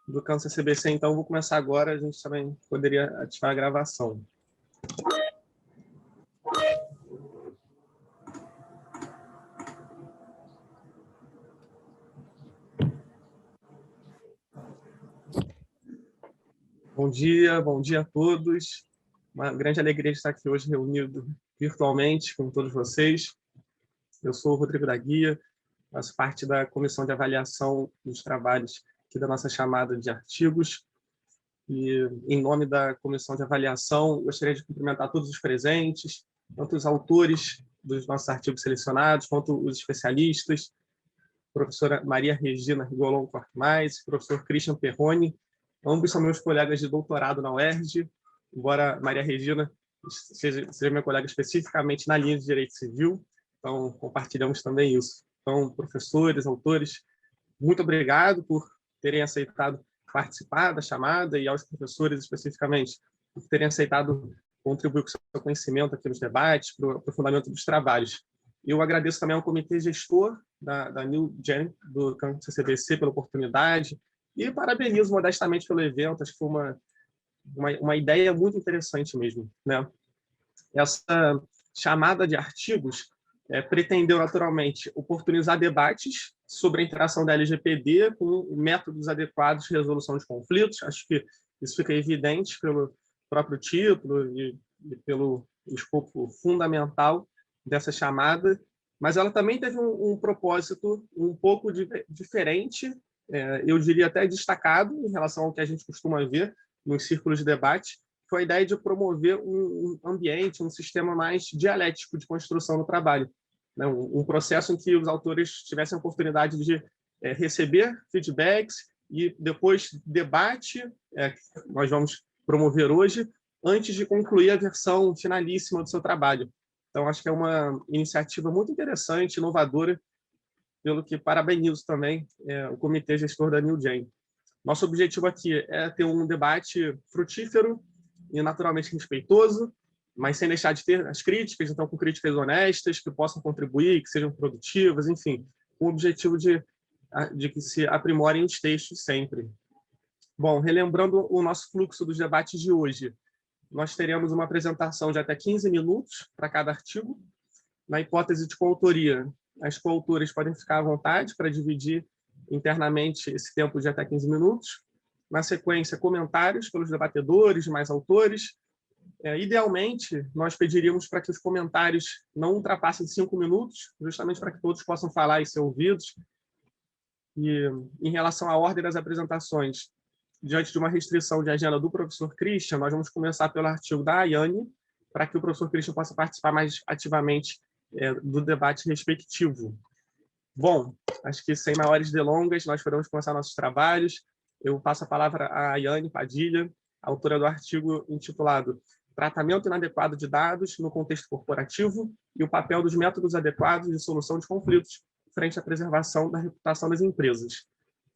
do Câncer CBC, então vou começar agora, a gente também poderia ativar a gravação. Bom dia a todos. Uma grande alegria de estar aqui hoje reunido virtualmente com todos vocês. Eu sou o Rodrigo da Guia, faço parte da comissão de avaliação dos trabalhos aqui da nossa chamada de artigos. E, em nome da comissão de avaliação, gostaria de cumprimentar todos os presentes, tanto os autores dos nossos artigos selecionados, quanto os especialistas, professora Maria Regina Rigolon Quartmais, professor Christian Perrone. Ambos são meus colegas de doutorado na UERJ, embora Maria Regina seja minha colega especificamente na linha de Direito Civil, então compartilhamos também isso. Então, professores, autores, muito obrigado por terem aceitado participar da chamada e aos professores especificamente por terem aceitado contribuir com o seu conhecimento aqui nos debates, para o aprofundamento dos trabalhos. Eu agradeço também ao comitê gestor da New Gen, do Câncer CBC, pela oportunidade, e parabenizo modestamente pelo evento. Acho que foi uma ideia muito interessante mesmo, né? Essa chamada de artigos pretendeu, naturalmente, oportunizar debates sobre a interação da LGPD com métodos adequados de resolução de conflitos. Acho que isso fica evidente pelo próprio título e pelo escopo fundamental dessa chamada, mas ela também teve um propósito um pouco diferente, eu diria até destacado em relação ao que a gente costuma ver nos círculos de debate, foi a ideia de promover um ambiente, um sistema mais dialético de construção do trabalho, né? Um processo em que os autores tivessem a oportunidade de receber feedbacks e depois debate, nós vamos promover hoje, antes de concluir a versão finalíssima do seu trabalho. Então, acho que é uma iniciativa muito interessante, inovadora, pelo que parabenizo também o comitê gestor da New Gen. Nosso objetivo aqui é ter um debate frutífero e naturalmente respeitoso, mas sem deixar de ter as críticas, então com críticas honestas, que possam contribuir, que sejam produtivas, enfim, com o objetivo de que se aprimorem os textos sempre. Bom, relembrando o nosso fluxo dos debates de hoje, nós teremos uma apresentação de até 15 minutos para cada artigo. Na hipótese de coautoria, as coautoras podem ficar à vontade para dividir internamente esse tempo de até 15 minutos. Na sequência, comentários pelos debatedores, mais autores. Idealmente, nós pediríamos para que os comentários não ultrapassem 5 minutos, justamente para que todos possam falar e ser ouvidos. E, em relação à ordem das apresentações, diante de uma restrição de agenda do professor Christian, nós vamos começar pelo artigo da Ayane, para que o professor Christian possa participar mais ativamente do debate respectivo. Bom, acho que sem maiores delongas, nós podemos começar nossos trabalhos. Eu passo a palavra a Ayane Padilha, autora do artigo intitulado Tratamento inadequado de dados no contexto corporativo e o papel dos métodos adequados de solução de conflitos frente à preservação da reputação das empresas.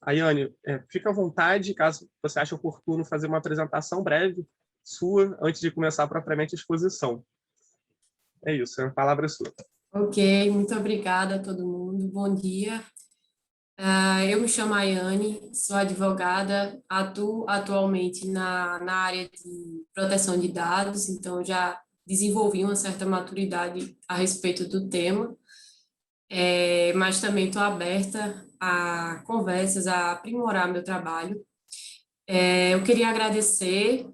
Ayane, fica à vontade, caso você ache oportuno, fazer uma apresentação breve sua, antes de começar propriamente a exposição. É isso, a palavra é sua. Ok, muito obrigada a todo mundo. Bom dia. Eu me chamo Ayane, sou advogada, atuo atualmente na área de proteção de dados, então já desenvolvi uma certa maturidade a respeito do tema, mas também estou aberta a conversas, a aprimorar meu trabalho. Eu queria agradecer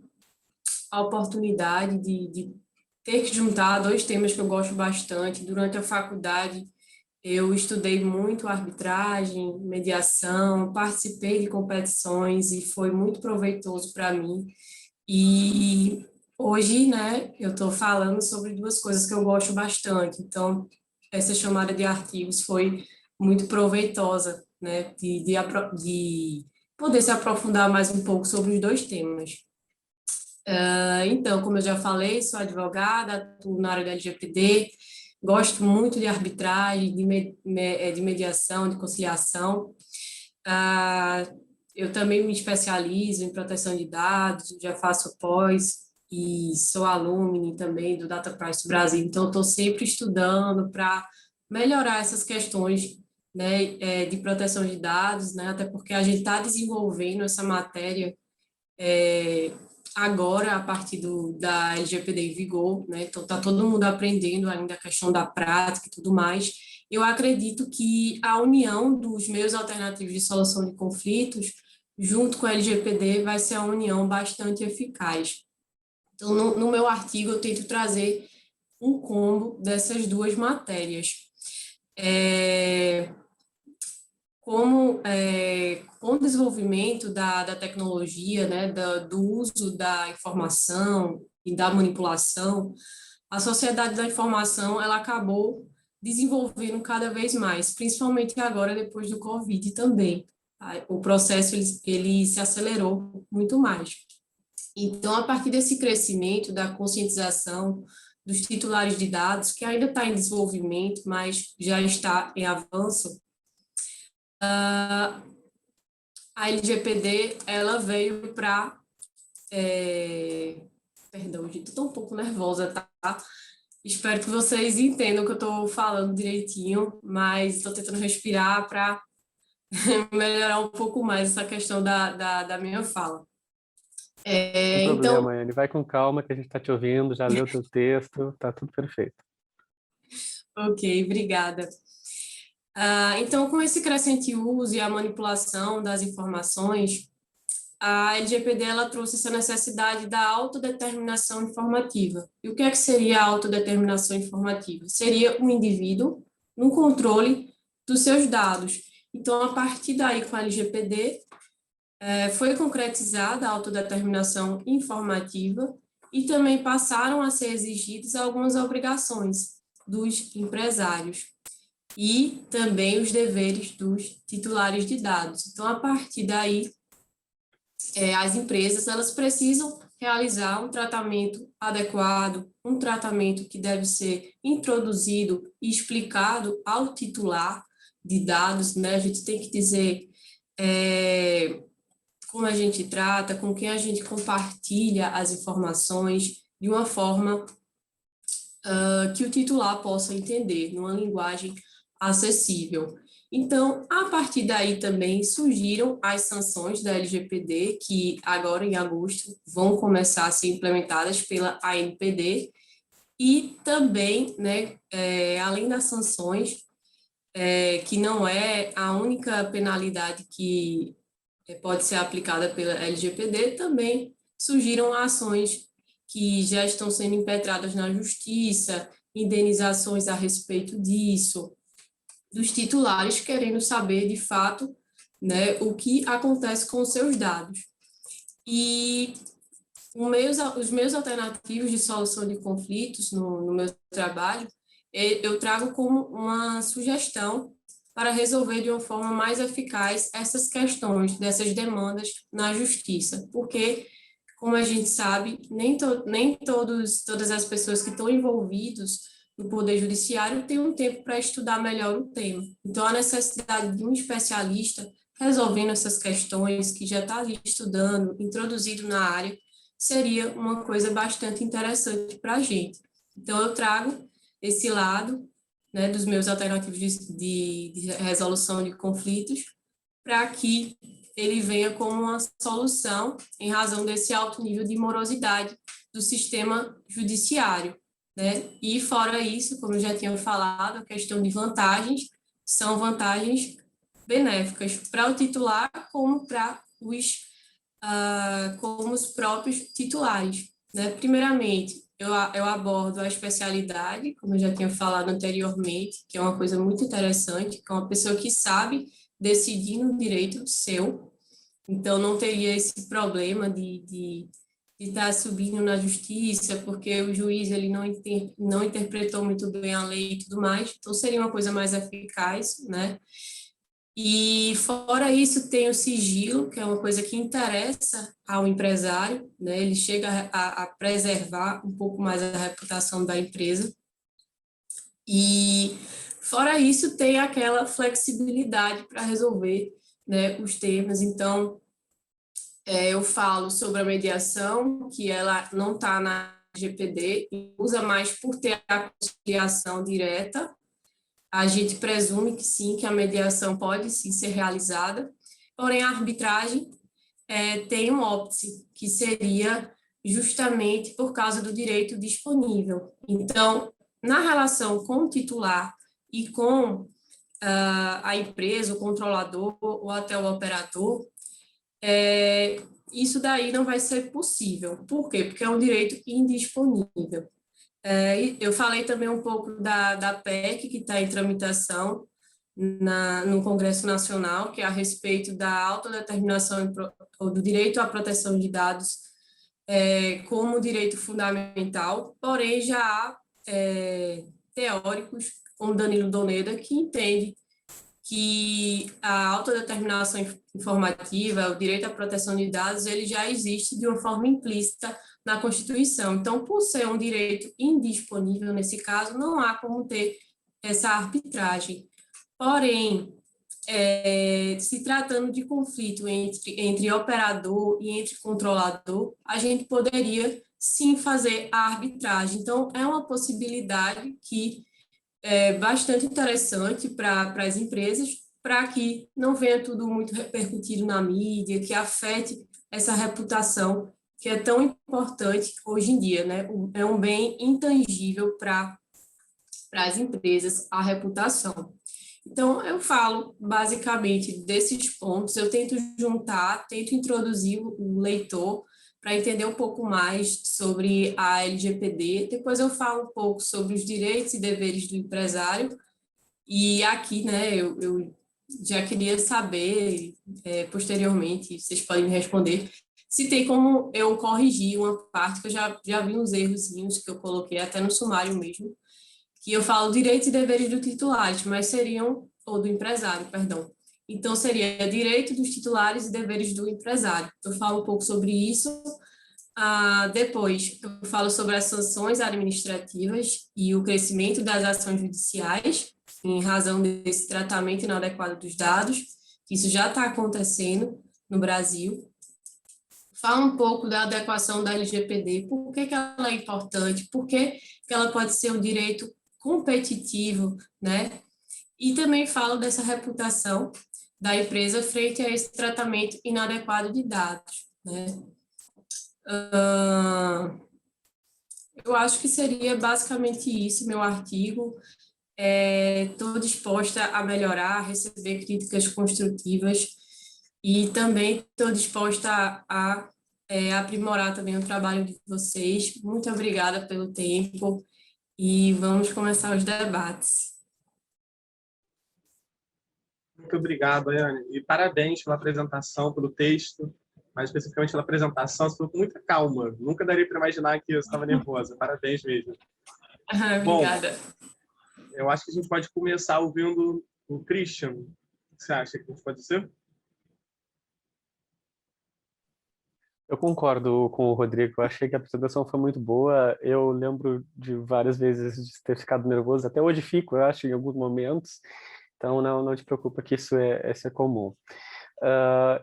a oportunidade de ter que juntar dois temas que eu gosto bastante. Durante a faculdade, eu estudei muito arbitragem, mediação, participei de competições e foi muito proveitoso para mim. E hoje, né, eu estou falando sobre duas coisas que eu gosto bastante. Então, essa chamada de artigos foi muito proveitosa, né, de poder se aprofundar mais um pouco sobre os dois temas. Então, como eu já falei, sou advogada, atuo na área da LGPD, gosto muito de arbitragem, de mediação, de conciliação. Eu também me especializo em proteção de dados, já faço pós e sou alumni também do Data Privacy Brasil, então estou sempre estudando para melhorar essas questões né, de proteção de dados, né, até porque a gente está desenvolvendo essa matéria agora, a partir da LGPD em vigor, né, então está todo mundo aprendendo ainda a questão da prática e tudo mais. Eu acredito que a união dos meios alternativos de solução de conflitos, junto com a LGPD, vai ser uma união bastante eficaz. Então, no meu artigo, eu tento trazer um combo dessas duas matérias. Com o desenvolvimento da tecnologia, né, do uso da informação e da manipulação, a sociedade da informação ela acabou desenvolvendo cada vez mais, principalmente agora depois do Covid também. Tá? O processo ele se acelerou muito mais. Então, a partir desse crescimento da conscientização dos titulares de dados, que ainda está em desenvolvimento, mas já está em avanço, a LGPD ela veio para... Perdão, gente, estou um pouco nervosa, tá? Espero que vocês entendam o que eu estou falando direitinho, mas estou tentando respirar para melhorar um pouco mais essa questão da minha fala. Sem problema, Anne. Vai com calma que a gente está te ouvindo, já leu o teu texto, está tudo perfeito. Ok, obrigada. Então, com esse crescente uso e a manipulação das informações, a LGPD ela trouxe essa necessidade da autodeterminação informativa. E o que é que seria a autodeterminação informativa? Seria um indivíduo no controle dos seus dados. Então, a partir daí, com a LGPD, foi concretizada a autodeterminação informativa e também passaram a ser exigidas algumas obrigações dos empresários e também os deveres dos titulares de dados. Então, a partir daí, as empresas elas precisam realizar um tratamento adequado, um tratamento que deve ser introduzido e explicado ao titular de dados, né? A gente tem que dizer como a gente trata, com quem a gente compartilha as informações de uma forma que o titular possa entender, numa linguagem acessível. Então, a partir daí também surgiram as sanções da LGPD, que agora em agosto vão começar a ser implementadas pela ANPD, e também, né, além das sanções, que não é a única penalidade que pode ser aplicada pela LGPD, também surgiram ações que já estão sendo impetradas na justiça, indenizações a respeito disso, dos titulares querendo saber, de fato, né, o que acontece com os seus dados. E os meios alternativos de solução de conflitos no meu trabalho, eu trago como uma sugestão para resolver de uma forma mais eficaz essas questões, dessas demandas na justiça, porque, como a gente sabe, nem todas as pessoas que estão envolvidas no Poder Judiciário têm um tempo para estudar melhor o tema. Então, a necessidade de um especialista resolvendo essas questões, que já está ali estudando, introduzido na área, seria uma coisa bastante interessante para a gente. Então, eu trago esse lado, né, dos meus alternativos de resolução de conflitos, para que ele venha como uma solução em razão desse alto nível de morosidade do sistema judiciário, né? E fora isso, como eu já tinha falado, a questão de vantagens, são vantagens benéficas para o titular como para como os próprios titulares, né? Primeiramente, eu abordo a especialidade, como eu já tinha falado anteriormente, que é uma coisa muito interessante, que é uma pessoa que sabe decidir no direito seu, então não teria esse problema de estar subindo na justiça, porque o juiz ele não interpretou muito bem a lei e tudo mais, então seria uma coisa mais eficaz, né? E fora isso tem o sigilo, que é uma coisa que interessa ao empresário, né? Ele chega a preservar um pouco mais a reputação da empresa. E fora isso tem aquela flexibilidade para resolver, né, os temas. Então, eu falo sobre a mediação, que ela não está na LGPD, e usa mais por ter a conciliação direta, a gente presume que sim, que a mediação pode sim ser realizada, porém a arbitragem tem um óbice, que seria justamente por causa do direito disponível. Então, na relação com o titular e com a empresa, o controlador ou até o operador, isso daí não vai ser possível. Por quê? Porque é um direito indisponível. Eu falei também um pouco da PEC, que está em tramitação no Congresso Nacional, que é a respeito da autodeterminação ou do direito à proteção de dados como direito fundamental, porém já há teóricos, como Danilo Doneda, que entende que a autodeterminação informativa, o direito à proteção de dados, ele já existe de uma forma implícita na Constituição. Então, por ser um direito indisponível nesse caso, não há como ter essa arbitragem. Porém, se tratando de conflito entre operador e entre controlador, a gente poderia sim fazer a arbitragem. Então, é uma possibilidade que bastante interessante para as empresas, para que não venha tudo muito repercutido na mídia, que afete essa reputação que é tão importante hoje em dia, né? É um bem intangível para as empresas, a reputação. Então, eu falo basicamente desses pontos, eu tento juntar, tento introduzir o leitor para entender um pouco mais sobre a LGPD. Depois eu falo um pouco sobre os direitos e deveres do empresário. E aqui, né, eu já queria saber, posteriormente, vocês podem me responder, se tem como eu corrigir uma parte, que eu já vi uns errozinhos que eu coloquei até no sumário mesmo, que eu falo direitos e deveres do titular, mas seriam, ou do empresário, perdão. Então, seria direito dos titulares e deveres do empresário. Eu falo um pouco sobre isso. Depois, eu falo sobre as sanções administrativas e o crescimento das ações judiciais, em razão desse tratamento inadequado dos dados, que isso já está acontecendo no Brasil. Fala um pouco da adequação da LGPD, por que ela é importante, por que ela pode ser um direito competitivo, né? E também falo dessa reputação da empresa frente a esse tratamento inadequado de dados, né? Eu acho que seria basicamente isso, meu artigo. Estou disposta a melhorar, a receber críticas construtivas e também estou disposta a aprimorar também o trabalho de vocês. Muito obrigada pelo tempo e vamos começar os debates. Muito obrigado, Ayane. E parabéns pela apresentação, pelo texto, mais especificamente pela apresentação. Você falou com muita calma. Nunca daria para imaginar que eu estava nervosa. Parabéns mesmo. Obrigada. Bom, eu acho que a gente pode começar ouvindo o Christian. O que você acha que a gente pode ser? Eu concordo com o Rodrigo, eu achei que a apresentação foi muito boa, eu lembro de várias vezes de ter ficado nervoso, até hoje fico, eu acho, em alguns momentos, então não te preocupa que isso é comum.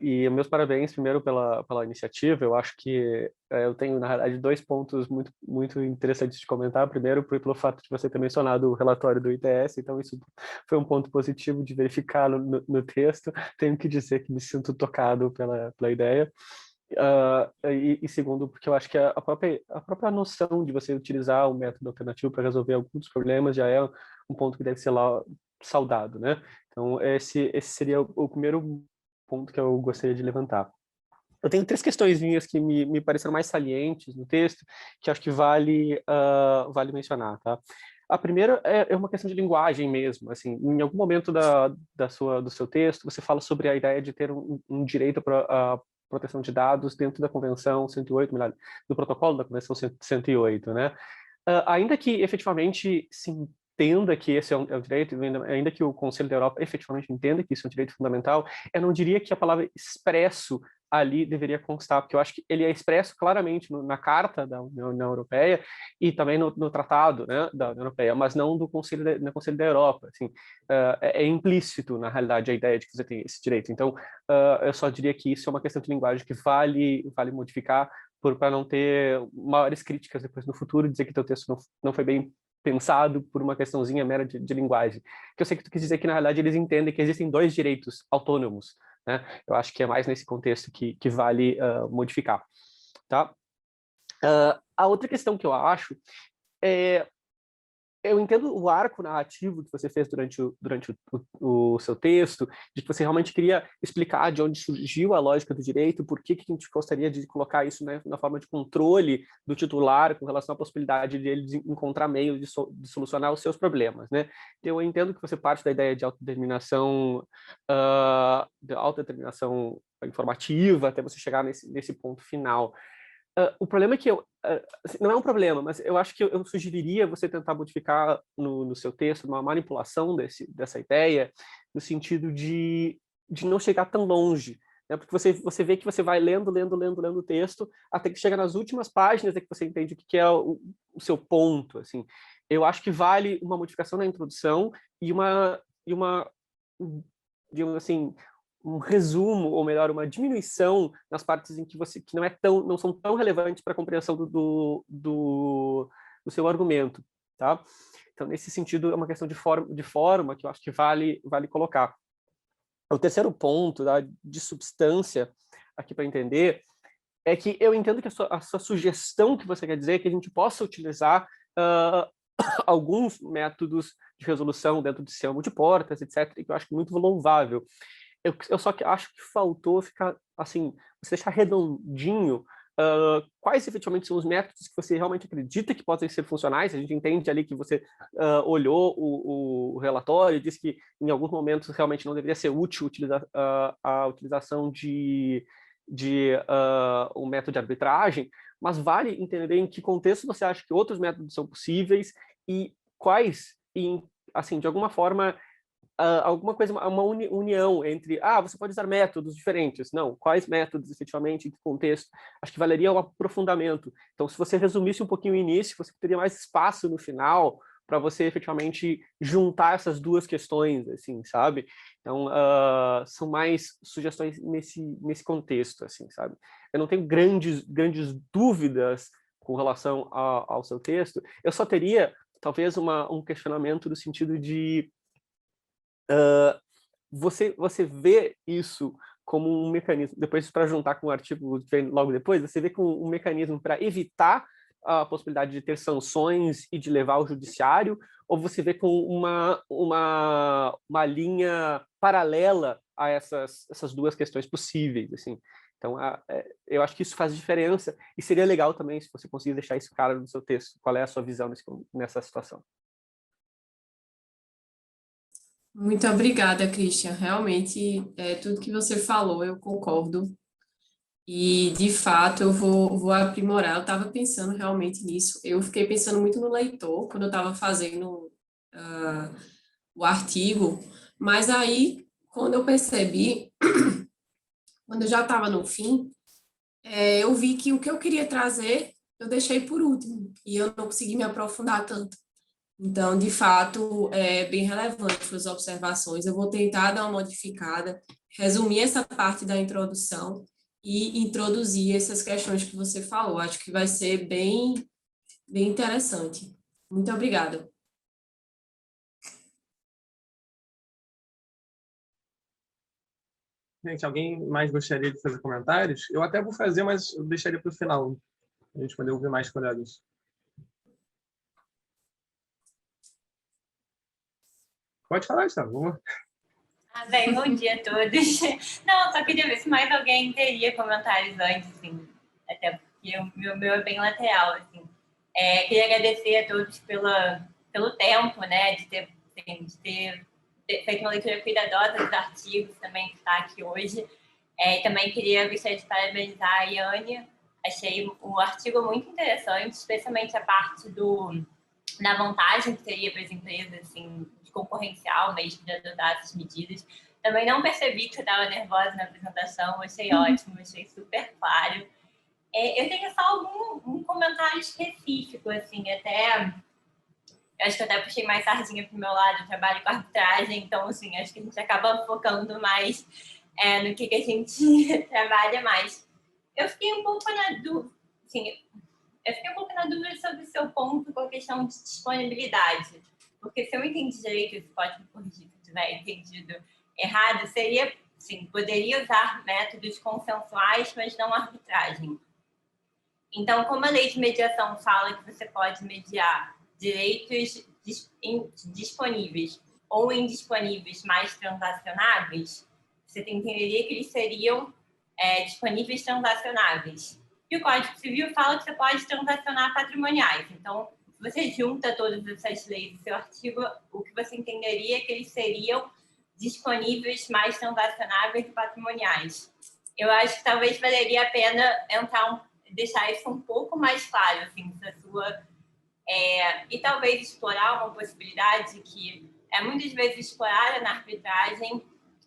E meus parabéns primeiro pela iniciativa, eu acho que eu tenho, na realidade, dois pontos muito, muito interessantes de comentar. Primeiro, pelo fato de você ter mencionado o relatório do ITS, então isso foi um ponto positivo de verificar no texto. Tenho que dizer que me sinto tocado pela ideia. E segundo, porque eu acho que a própria noção de você utilizar um método alternativo para resolver alguns problemas já é um ponto que deve ser lá saudado, né? Então, esse seria o primeiro ponto que eu gostaria de levantar. Eu tenho três questõezinhas que me pareceram mais salientes no texto, que acho que vale mencionar, tá? A primeira é uma questão de linguagem mesmo. Assim, em algum momento do seu texto, você fala sobre a ideia de ter um direito para proteção de dados dentro da Convenção 108, melhor, do protocolo da Convenção 108, né? Ainda que efetivamente se entenda que esse é um direito, ainda que o Conselho da Europa efetivamente entenda que isso é um direito fundamental, eu não diria que a palavra expresso ali deveria constar, porque eu acho que ele é expresso claramente na Carta da União Europeia e também no Tratado, né, da União Europeia, mas não no Conselho da Europa. Assim, é implícito, na realidade, a ideia de que você tem esse direito. Então, eu só diria que isso é uma questão de linguagem que vale modificar para não ter maiores críticas depois no futuro, dizer que teu texto não foi bem pensado por uma questãozinha mera de linguagem. Que eu sei que tu quis dizer que, na realidade, eles entendem que existem dois direitos autônomos, né? Eu acho que é mais nesse contexto que vale modificar, tá? A outra questão que eu acho é... Eu entendo o arco narrativo que você fez durante o seu texto, de que você realmente queria explicar de onde surgiu a lógica do direito, por que a gente gostaria de colocar isso, né, na forma de controle do titular com relação à possibilidade de ele encontrar meios de solucionar os seus problemas, né? Eu entendo que você parte da ideia de autodeterminação, informativa, até você chegar nesse ponto final. O problema é que assim, não é um problema, mas eu acho que eu sugeriria você tentar modificar no seu texto uma manipulação dessa ideia, no sentido de não chegar tão longe, né? Porque você vê que você vai lendo o texto, até que chega nas últimas páginas é que você entende o que é o seu ponto, assim. Eu acho que vale uma modificação na introdução e uma digamos assim, um resumo, ou melhor, uma diminuição nas partes em que que não são tão relevantes para a compreensão do seu argumento, tá? Então, nesse sentido, é uma questão de forma que eu acho que vale colocar. O terceiro ponto, tá, de substância, aqui para entender, é que eu entendo que a sua sugestão que você quer dizer é que a gente possa utilizar alguns métodos de resolução dentro do sistema de portas, etc., que eu acho muito louvável. Eu só que acho que faltou ficar, assim, você deixar redondinho quais efetivamente são os métodos que você realmente acredita que podem ser funcionais. A gente entende ali que você olhou o relatório e disse que em alguns momentos realmente não deveria ser útil a utilização de um método de arbitragem, mas vale entender em que contexto você acha que outros métodos são possíveis e quais, assim, de alguma forma, alguma coisa, uma união entre, você pode usar métodos diferentes. Não, quais métodos, efetivamente, em que contexto? Acho que valeria um aprofundamento. Então, se você resumisse um pouquinho o início, você teria mais espaço no final para você, efetivamente, juntar essas duas questões, assim, sabe? Então, são mais sugestões nesse contexto, assim, sabe? Eu não tenho grandes dúvidas com relação ao seu texto. Eu só teria, talvez, um questionamento no sentido de você vê isso como um mecanismo, depois para juntar com o artigo que vem logo depois, você vê como um mecanismo para evitar a possibilidade de ter sanções e de levar ao judiciário, ou você vê com uma linha paralela a essas duas questões possíveis, assim. Então, eu acho que isso faz diferença, e seria legal também se você conseguir deixar isso claro no seu texto. Qual é a sua visão nessa situação? Muito obrigada, Christian. Realmente, tudo que você falou, eu concordo. E, de fato, eu vou aprimorar. Eu estava pensando realmente nisso. Eu fiquei pensando muito no leitor, quando eu estava fazendo o artigo. Mas aí, quando eu percebi, quando eu já estava no fim, eu vi que o que eu queria trazer, eu deixei por último. E eu não consegui me aprofundar tanto. Então, de fato, é bem relevante suas observações. Eu vou tentar dar uma modificada, resumir essa parte da introdução e introduzir essas questões que você falou. Acho que vai ser bem interessante. Muito obrigada. Gente, alguém mais gostaria de fazer comentários? Eu até vou fazer, mas eu deixaria para o final, para a gente poder ouvir mais colegas. Pode falar, Gustavo. Bem, bom dia a todos. Não, só queria ver se mais alguém teria comentários antes, assim, até porque o meu é bem lateral, assim. Queria agradecer a todos pelo tempo, né, de ter feito uma leitura cuidadosa dos artigos também que está aqui hoje. Também gostaria de parabenizar a Yane. Achei o artigo muito interessante, especialmente a parte da vantagem que teria para as empresas, assim, de concorrencial mesmo, de adotar essas medidas. Também não percebi que você estava nervosa na apresentação, achei ótimo, achei super claro. Eu tenho só algum comentário específico, assim, acho que eu até puxei mais sardinha para o meu lado, eu trabalho com arbitragem, então, assim, acho que a gente acaba focando mais no que a gente trabalha mais. Eu fiquei um pouco na dúvida, assim, eu fiquei um pouco na dúvida sobre o seu ponto com a questão de disponibilidade. Porque se eu entendi direito, você pode me corrigir se eu tiver entendido errado, seria, sim, poderia usar métodos consensuais, mas não arbitragem. Então, como a lei de mediação fala que você pode mediar direitos disponíveis ou indisponíveis mais transacionáveis, você entenderia que eles seriam disponíveis transacionáveis. E o Código Civil fala que você pode transacionar patrimoniais. Então, se você junta todas essas leis do seu artigo, o que você entenderia é que eles seriam disponíveis mais transacionáveis e patrimoniais. Eu acho que talvez valeria a pena deixar isso um pouco mais claro, assim, e talvez explorar uma possibilidade que é muitas vezes explorada na arbitragem,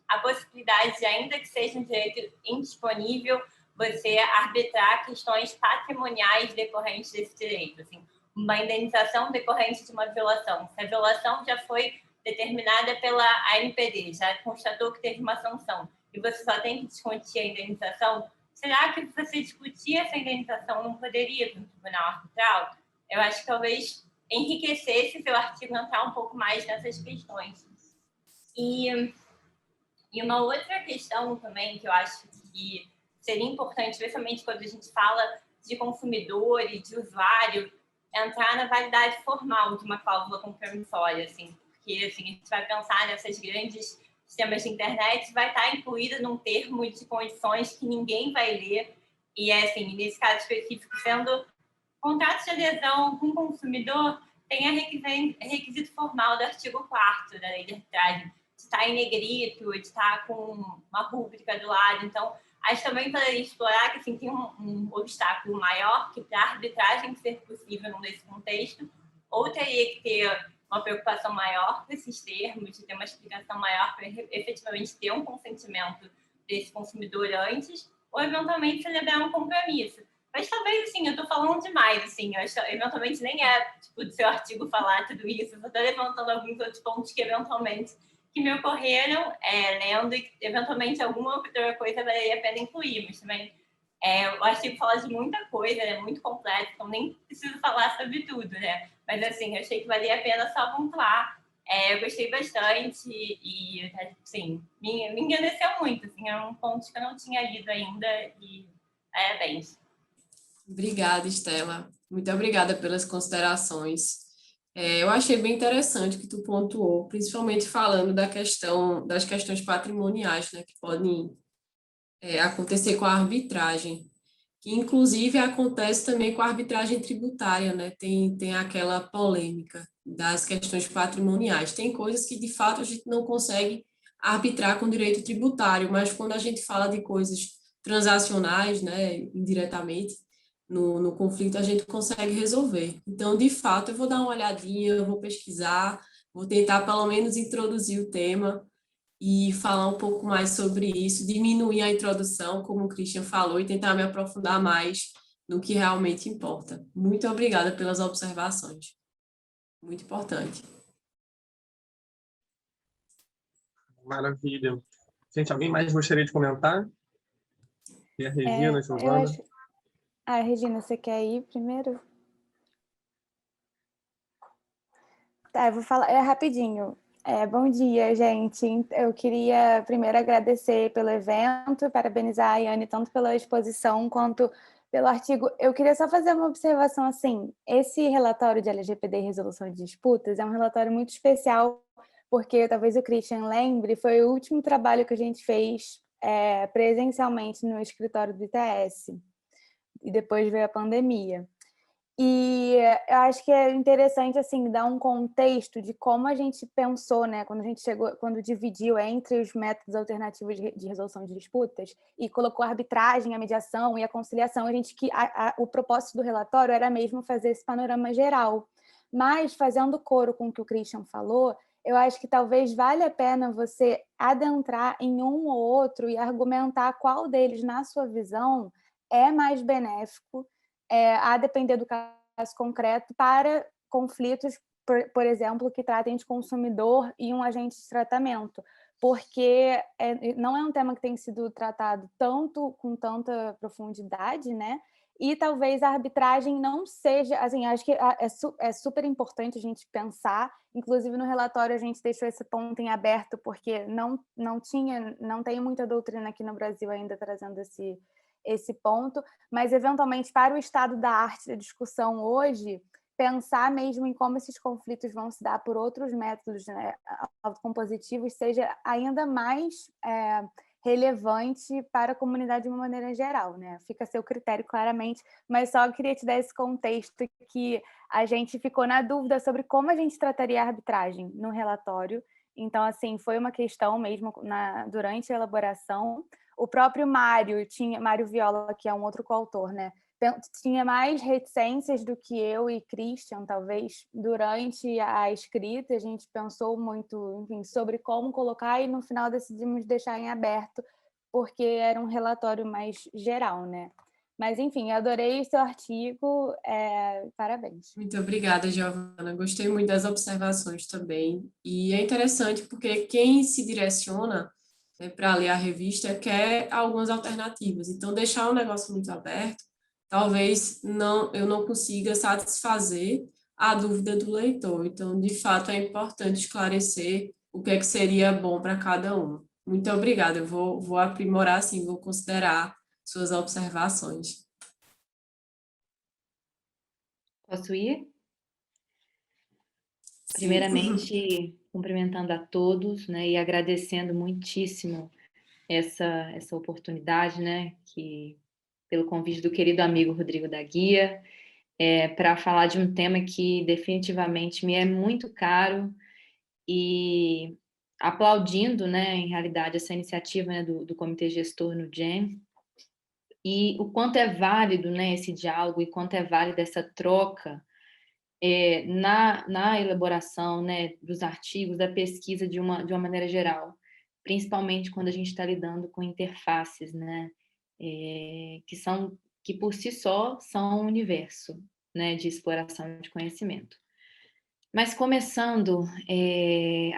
a possibilidade de, ainda que seja um direito indisponível, você arbitrar questões patrimoniais decorrentes desse direito, assim, uma indenização decorrente de uma violação. Se a violação já foi determinada pela ANPD, já constatou que teve uma sanção, e você só tem que discutir a indenização, será que você discutir essa indenização não poderia ir no tribunal arbitral? Eu acho que talvez enriquecesse seu artigo entrar um pouco mais nessas questões. E uma outra questão também que eu acho que seria importante, especialmente quando a gente fala de consumidor e de usuário, entrar na validade formal de uma cláusula compromissória, assim, porque assim, a gente vai pensar nessas grandes sistemas de internet, vai estar incluída num termo de condições que ninguém vai ler, e assim, nesse caso específico, sendo contrato de adesão com o consumidor, tem a requisito formal do artigo 4º da lei de arbitragem, de estar em negrito, de estar com uma rúbrica do lado. Então, acho também poderia explorar que assim, tem um obstáculo maior, que para a arbitragem ser possível nesse contexto, ou teria que ter uma preocupação maior com esses termos, de ter uma explicação maior para efetivamente ter um consentimento desse consumidor antes, ou eventualmente celebrar um compromisso. Mas talvez, assim, eu estou falando demais, assim, eu acho, eventualmente nem tipo, do seu artigo falar tudo isso, eu estou levantando alguns outros pontos que eventualmente que me ocorreram lendo e eventualmente alguma outra coisa valeria a pena incluir, mas também o artigo fala de muita coisa, é muito completo, então nem preciso falar sobre tudo, né? Mas, assim, eu achei que valia a pena só pontuar. Eu gostei bastante e, assim, me engrandeceu muito, assim, é um ponto que eu não tinha lido ainda e parabéns. Obrigada, Estela. Muito obrigada pelas considerações. Eu achei bem interessante o que tu pontuou, principalmente falando das questões patrimoniais, né, que podem acontecer com a arbitragem, que inclusive acontece também com a arbitragem tributária, né? Tem aquela polêmica das questões patrimoniais. Tem coisas que, de fato, a gente não consegue arbitrar com direito tributário, mas quando a gente fala de coisas transacionais, né, indiretamente, no conflito, a gente consegue resolver. Então, de fato, eu vou dar uma olhadinha, eu vou pesquisar, vou tentar, pelo menos, introduzir o tema e falar um pouco mais sobre isso, diminuir a introdução, como o Christian falou, e tentar me aprofundar mais no que realmente importa. Muito obrigada pelas observações. Muito importante. Maravilha. Gente, alguém mais gostaria de comentar? E a Regina, a Giovana? Regina, você quer ir primeiro? Tá, eu vou falar rapidinho. Bom dia, gente. Eu queria primeiro agradecer pelo evento, parabenizar a Yane tanto pela exposição quanto pelo artigo. Eu queria só fazer uma observação assim. Esse relatório de LGPD e resolução de disputas é um relatório muito especial, porque talvez o Christian lembre, foi o último trabalho que a gente fez presencialmente no escritório do ITS. E depois veio a pandemia. E eu acho que é interessante assim dar um contexto de como a gente pensou, né, quando dividiu entre os métodos alternativos de resolução de disputas e colocou a arbitragem, a mediação e a conciliação, o propósito do relatório era mesmo fazer esse panorama geral. Mas fazendo coro com o que o Christian falou, eu acho que talvez valha a pena você adentrar em um ou outro e argumentar qual deles, na sua visão, é mais benéfico, a depender do caso concreto, para conflitos, por exemplo, que tratem de consumidor e um agente de tratamento. porque não é um tema que tem sido tratado com tanta profundidade, né? E talvez a arbitragem não seja, assim, acho que é super importante a gente pensar, inclusive no relatório a gente deixou esse ponto em aberto, porque não tem muita doutrina aqui no Brasil ainda trazendo esse ponto, mas eventualmente para o estado da arte da discussão hoje, pensar mesmo em como esses conflitos vão se dar por outros métodos, né, autocompositivos, seja ainda mais relevante para a comunidade de uma maneira geral, né? Fica a seu critério, claramente, mas só queria te dar esse contexto que a gente ficou na dúvida sobre como a gente trataria a arbitragem no relatório. Então, assim, foi uma questão mesmo durante a elaboração. O próprio Mário Viola, que é um outro coautor, né? Tinha mais reticências do que eu e Christian, talvez, durante a escrita. A gente pensou muito, enfim, sobre como colocar e no final decidimos deixar em aberto, porque era um relatório mais geral, né? Mas, enfim, adorei o seu artigo, parabéns. Muito obrigada, Giovana. Gostei muito das observações também. E é interessante porque quem se direciona, né, para ler a revista quer algumas alternativas. Então, deixar o negócio muito aberto, talvez eu não consiga satisfazer a dúvida do leitor. Então, de fato, é importante esclarecer o que é que seria bom para cada um. Muito obrigada. Eu vou aprimorar, sim, vou considerar suas observações. Posso ir? Sim. Primeiramente, cumprimentando a todos, né, e agradecendo muitíssimo essa oportunidade, né, pelo convite do querido amigo Rodrigo da Guia, para falar de um tema que definitivamente me é muito caro, e aplaudindo, né, em realidade, essa iniciativa, né, do Comitê Gestor no GEM, e o quanto é válido, né, esse diálogo, e quanto é válida essa troca na elaboração, né, dos artigos, da pesquisa de uma maneira geral, principalmente quando a gente está lidando com interfaces, né, que por si só são um universo, né, de exploração de conhecimento. Mas começando,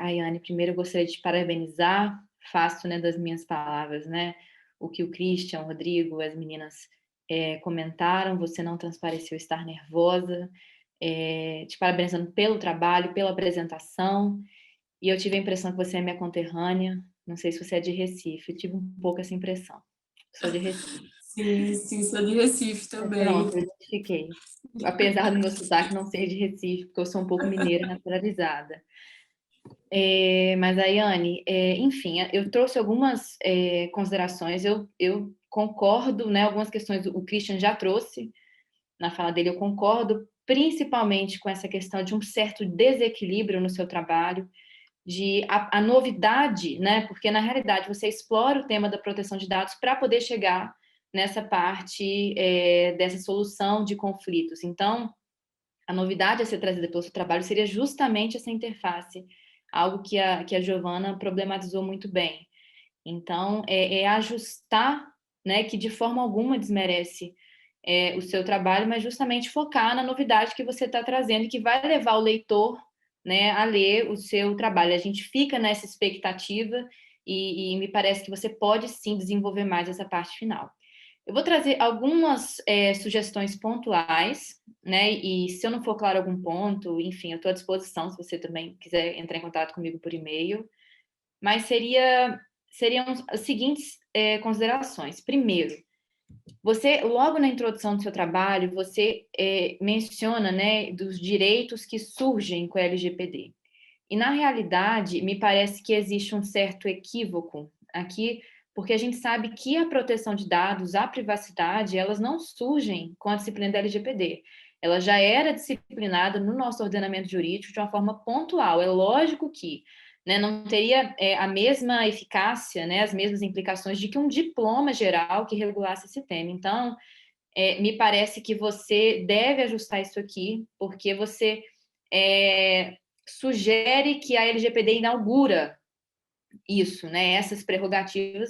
Ayane, primeiro eu gostaria de te parabenizar, faço, né, das minhas palavras, né, o que o Christian, o Rodrigo, as meninas comentaram, você não transpareceu estar nervosa, te parabenizando pelo trabalho, pela apresentação, e eu tive a impressão que você é minha conterrânea, não sei se você é de Recife, eu tive um pouco essa impressão, sou de Recife. Sim, sou de Recife também. Pronto, eu identifiquei. Apesar do meu sotaque não ser de Recife, porque eu sou um pouco mineira naturalizada. Mas, Ayane, enfim, eu trouxe algumas considerações, eu concordo, né, algumas questões o Christian já trouxe na fala dele, eu concordo, principalmente com essa questão de um certo desequilíbrio no seu trabalho, de a novidade, né, porque na realidade você explora o tema da proteção de dados para poder chegar nessa parte dessa solução de conflitos. Então, a novidade a ser trazida pelo seu trabalho seria justamente essa interface, algo que a Giovana problematizou muito bem. Então, ajustar, né, que de forma alguma desmerece o seu trabalho, mas justamente focar na novidade que você está trazendo e que vai levar o leitor, né, a ler o seu trabalho. A gente fica nessa expectativa e me parece que você pode sim desenvolver mais essa parte final. Eu vou trazer algumas sugestões pontuais, né? E se eu não for claro algum ponto, enfim, eu estou à disposição se você também quiser entrar em contato comigo por e-mail. Mas seriam as seguintes considerações. Primeiro, você, logo na introdução do seu trabalho, você menciona, né, dos direitos que surgem com a LGPD. E, na realidade, me parece que existe um certo equívoco aqui, porque a gente sabe que a proteção de dados, a privacidade, elas não surgem com a disciplina da LGPD. Ela já era disciplinada no nosso ordenamento jurídico de uma forma pontual. É lógico que, né, não teria a mesma eficácia, né, as mesmas implicações de que um diploma geral que regulasse esse tema. Então, me parece que você deve ajustar isso aqui, porque você sugere que a LGPD inaugura isso, né, essas prerrogativas,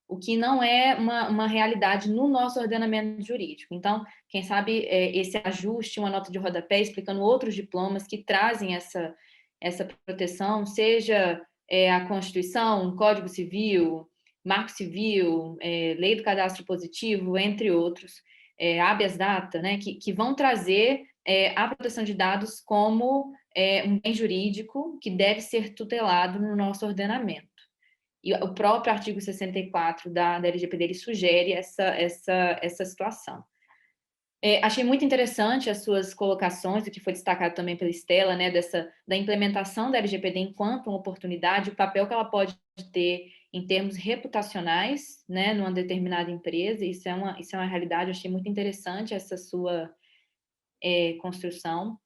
o que não é uma realidade no nosso ordenamento jurídico. Então, quem sabe esse ajuste, uma nota de rodapé explicando outros diplomas que trazem essa proteção, seja a Constituição, Código Civil, Marco Civil, Lei do Cadastro Positivo, entre outros, habeas data, né, que vão trazer a proteção de dados como um bem jurídico que deve ser tutelado no nosso ordenamento. E o próprio artigo 64 da LGPD ele sugere essa situação. Achei muito interessante as suas colocações, o que foi destacado também pela Estela, né, da implementação da LGPD enquanto uma oportunidade, o papel que ela pode ter em termos reputacionais, né, numa determinada empresa. Isso é uma realidade. Eu achei muito interessante essa sua construção.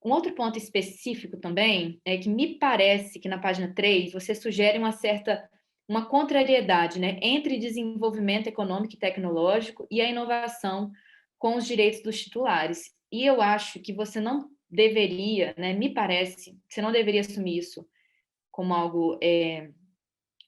Um outro ponto específico também é que me parece que na página 3 você sugere uma contrariedade, né, entre desenvolvimento econômico e tecnológico e a inovação com os direitos dos titulares. E eu acho que você não deveria, né, me parece, que você não deveria assumir isso como algo,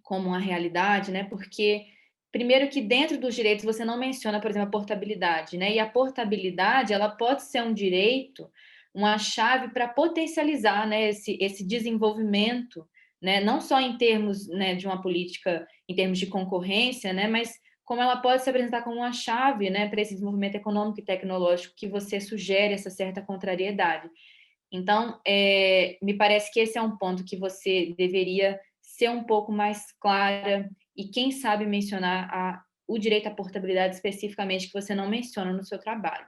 como uma realidade, né, porque, primeiro que dentro dos direitos você não menciona, por exemplo, a portabilidade, né, e a portabilidade, ela pode ser um direito, uma chave para potencializar, né, esse desenvolvimento, né, não só em termos, né, de uma política, em termos de concorrência, né, mas como ela pode se apresentar como uma chave, né, para esse desenvolvimento econômico e tecnológico que você sugere essa certa contrariedade. Então, me parece que esse é um ponto que você deveria ser um pouco mais clara e, quem sabe, mencionar o direito à portabilidade especificamente, que você não menciona no seu trabalho.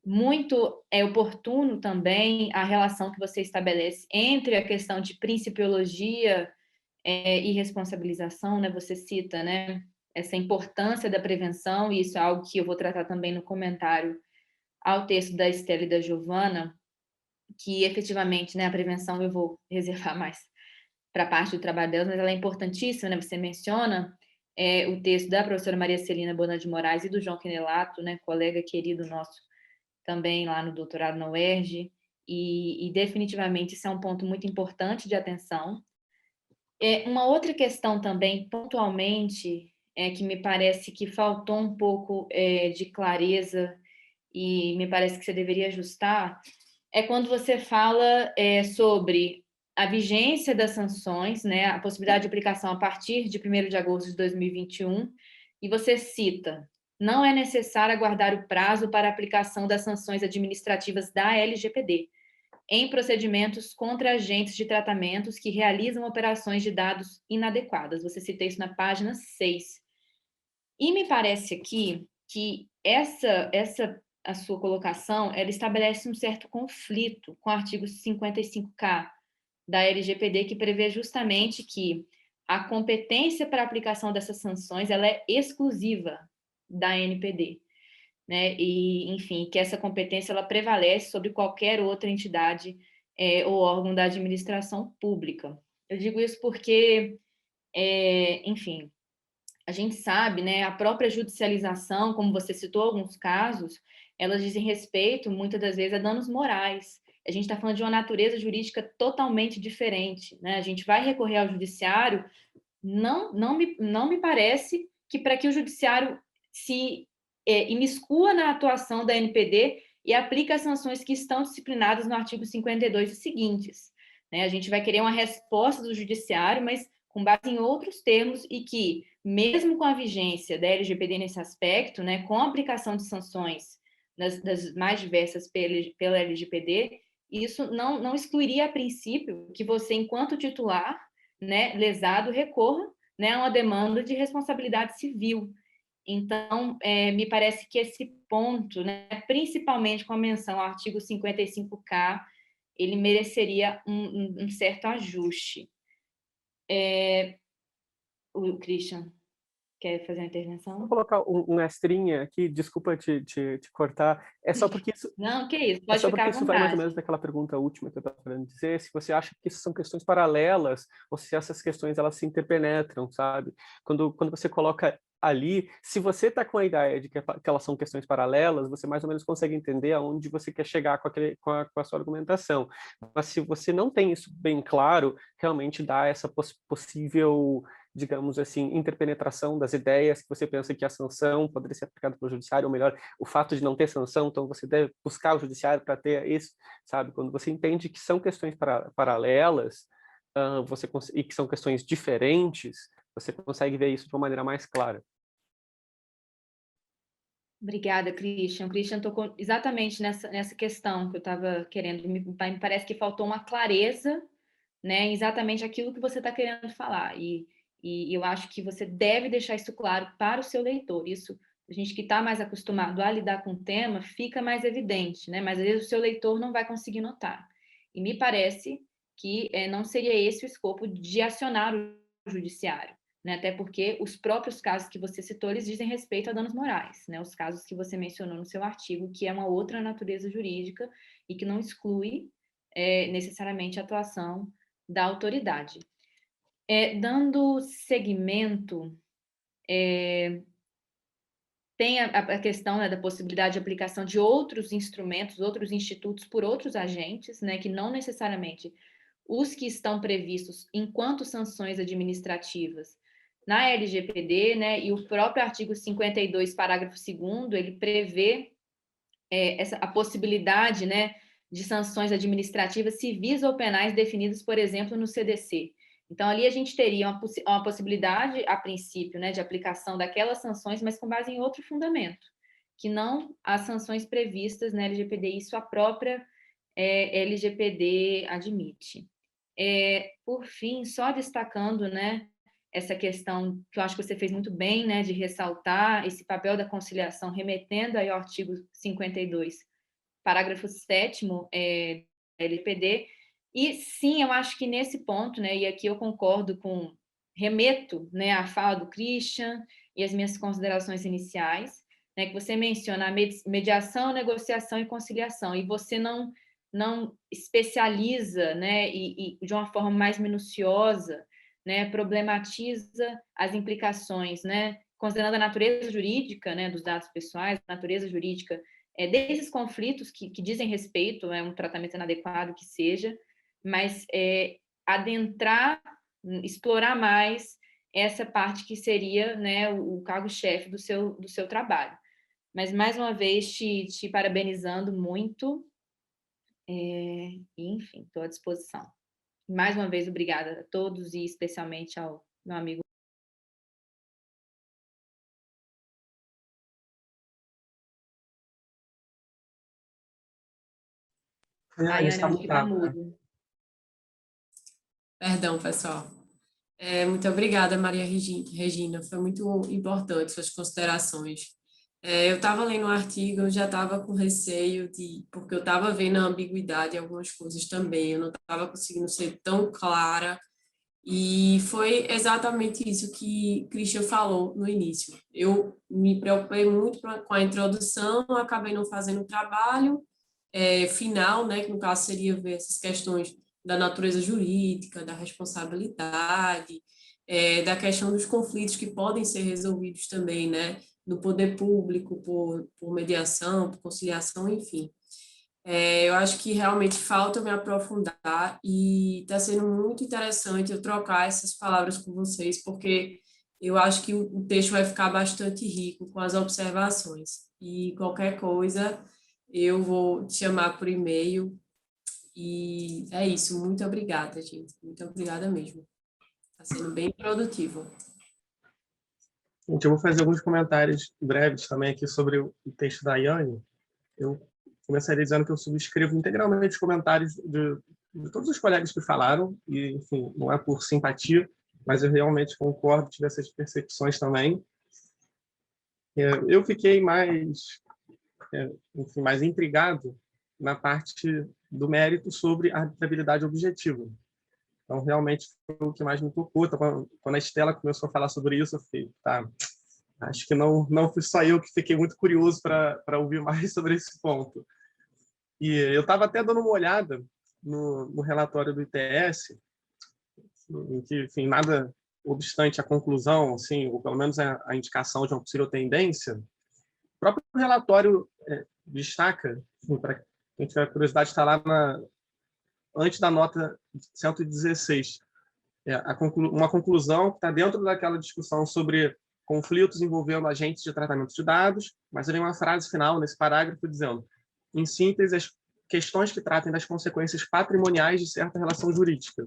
Muito oportuno também a relação que você estabelece entre a questão de principiologia e responsabilização, né? Você cita, né, essa importância da prevenção, e isso é algo que eu vou tratar também no comentário ao texto da Estela e da Giovana, que efetivamente, né, a prevenção eu vou reservar mais para a parte do trabalho delas, mas ela é importantíssima, né? Você menciona o texto da professora Maria Celina Bona de Moraes e do João Quinelato, né, colega querido nosso também lá no doutorado na UERJ, e definitivamente isso é um ponto muito importante de atenção. Uma outra questão também, pontualmente, que me parece que faltou um pouco de clareza e me parece que você deveria ajustar, é quando você fala sobre a vigência das sanções, né, a possibilidade de aplicação a partir de 1º de agosto de 2021, e você cita: não é necessário aguardar o prazo para a aplicação das sanções administrativas da LGPD em procedimentos contra agentes de tratamentos que realizam operações de dados inadequadas. Você cita isso na página 6. E me parece aqui que a sua colocação, ela estabelece um certo conflito com o artigo 55K da LGPD, que prevê justamente que a competência para a aplicação dessas sanções ela é exclusiva da NPD, né? E, enfim, que essa competência ela prevalece sobre qualquer outra entidade ou órgão da administração pública. Eu digo isso porque, enfim, a gente sabe, né, a própria judicialização, como você citou alguns casos, elas dizem respeito, muitas das vezes, a danos morais. A gente está falando de uma natureza jurídica totalmente diferente, né? A gente vai recorrer ao judiciário, não me parece que para que o judiciário se imiscua na atuação da NPD e aplique as sanções que estão disciplinadas no artigo 52 e seguintes, né? A gente vai querer uma resposta do judiciário, mas com base em outros termos e que, mesmo com a vigência da LGPD nesse aspecto, né, com a aplicação de sanções das mais diversas pela LGPD, isso não excluiria a princípio que você, enquanto titular, né, lesado, recorra, né, a uma demanda de responsabilidade civil. Então, me parece que esse ponto, né, principalmente com a menção ao artigo 55K, ele mereceria um certo ajuste. O Christian quer fazer uma intervenção? Vou colocar um extrinha aqui, desculpa te cortar, é só porque isso... Não, que isso, pode ficar à isso vai mais ou menos vontade. daquela pergunta última que eu estava querendo dizer, se você acha que isso são questões paralelas, ou se essas questões elas se interpenetram, sabe? Quando você coloca ali, se você está com a ideia de que elas são questões paralelas, você mais ou menos consegue entender aonde você quer chegar com a sua argumentação. Mas se você não tem isso bem claro, realmente dá essa possível, digamos assim, interpenetração das ideias, que você pensa que a sanção poderia ser aplicada pelo judiciário, ou melhor, o fato de não ter sanção, então você deve buscar o judiciário para ter isso, sabe? Quando você entende que são questões paralelas, e que são questões diferentes, você consegue ver isso de uma maneira mais clara. Obrigada, Christian. O Christian tocou exatamente nessa questão que eu estava querendo. Me parece que faltou uma clareza, né, exatamente aquilo que você está querendo falar. E eu acho que você deve deixar isso claro para o seu leitor. Isso, a gente que está mais acostumado a lidar com o tema, fica mais evidente, né? Mas às vezes o seu leitor não vai conseguir notar. E me parece que não seria esse o escopo de acionar o judiciário, né? Até porque os próprios casos que você citou, eles dizem respeito a danos morais, né? Os casos que você mencionou no seu artigo, que é uma outra natureza jurídica e que não exclui necessariamente a atuação da autoridade. Dando seguimento, tem a questão, né, da possibilidade de aplicação de outros instrumentos, outros institutos por outros agentes, né, que não necessariamente os que estão previstos enquanto sanções administrativas na LGPD, né, e o próprio artigo 52, parágrafo 2º, ele prevê a possibilidade, né, de sanções administrativas civis ou penais definidas, por exemplo, no CDC. Então, ali a gente teria uma possibilidade, a princípio, né, de aplicação daquelas sanções, mas com base em outro fundamento, que não as sanções previstas na LGPD, isso a própria LGPD admite. Por fim, só destacando, né, essa questão que eu acho que você fez muito bem, né, de ressaltar esse papel da conciliação, remetendo aí ao artigo 52, parágrafo 7º da LGPD. E sim, eu acho que nesse ponto, né, e aqui eu concordo remeto, né, à fala do Christian e as minhas considerações iniciais, né, que você menciona a mediação, negociação e conciliação, e você não especializa, né, e de uma forma mais minuciosa, né, problematiza as implicações, né, considerando a natureza jurídica, né, dos dados pessoais, a natureza jurídica desses conflitos que dizem respeito a um tratamento inadequado que seja, mas adentrar, explorar mais essa parte que seria, né, o cargo-chefe do seu trabalho. Mas, mais uma vez, te parabenizando muito, e, enfim, estou à disposição. Mais uma vez, obrigada a todos e especialmente ao meu amigo. Ayane, acho que está mudo. Perdão, pessoal. Muito obrigada, Maria Regina. Foi muito importante suas considerações. Eu estava lendo um artigo, eu já estava com receio porque eu estava vendo a ambiguidade em algumas coisas também, eu não estava conseguindo ser tão clara, e foi exatamente isso que Christian falou no início. Eu me preocupei muito com a introdução, acabei não fazendo o trabalho final, né, que no caso seria ver essas questões da natureza jurídica, da responsabilidade, da questão dos conflitos que podem ser resolvidos também, né, no poder público, por mediação, por conciliação, enfim. Eu acho que realmente falta me aprofundar e está sendo muito interessante eu trocar essas palavras com vocês, porque eu acho que o texto vai ficar bastante rico com as observações. E qualquer coisa, eu vou te chamar por e-mail. E é isso. Muito obrigada, gente. Muito obrigada mesmo. Está sendo bem produtivo. Gente, eu vou fazer alguns comentários breves também aqui sobre o texto da Ayane. Eu começaria dizendo que eu subscrevo integralmente os comentários de todos os colegas que falaram, e, enfim, não é por simpatia, mas eu realmente concordo, tive essas percepções também. Eu fiquei mais intrigado na parte do mérito sobre a arbitrabilidade objetiva. Então, realmente, foi o que mais me tocou. Então, quando a Estela começou a falar sobre isso, eu fiquei, acho que não fui só eu que fiquei muito curioso para ouvir mais sobre esse ponto. E eu estava até dando uma olhada no relatório do ITS, em que, enfim, nada obstante a conclusão, assim, ou pelo menos a indicação de uma possível tendência, o próprio relatório destaca, para quem tiver curiosidade, está lá antes da nota 116, uma conclusão que está dentro daquela discussão sobre conflitos envolvendo agentes de tratamento de dados, mas vem uma frase final nesse parágrafo dizendo, em síntese, as questões que tratem das consequências patrimoniais de certa relação jurídica.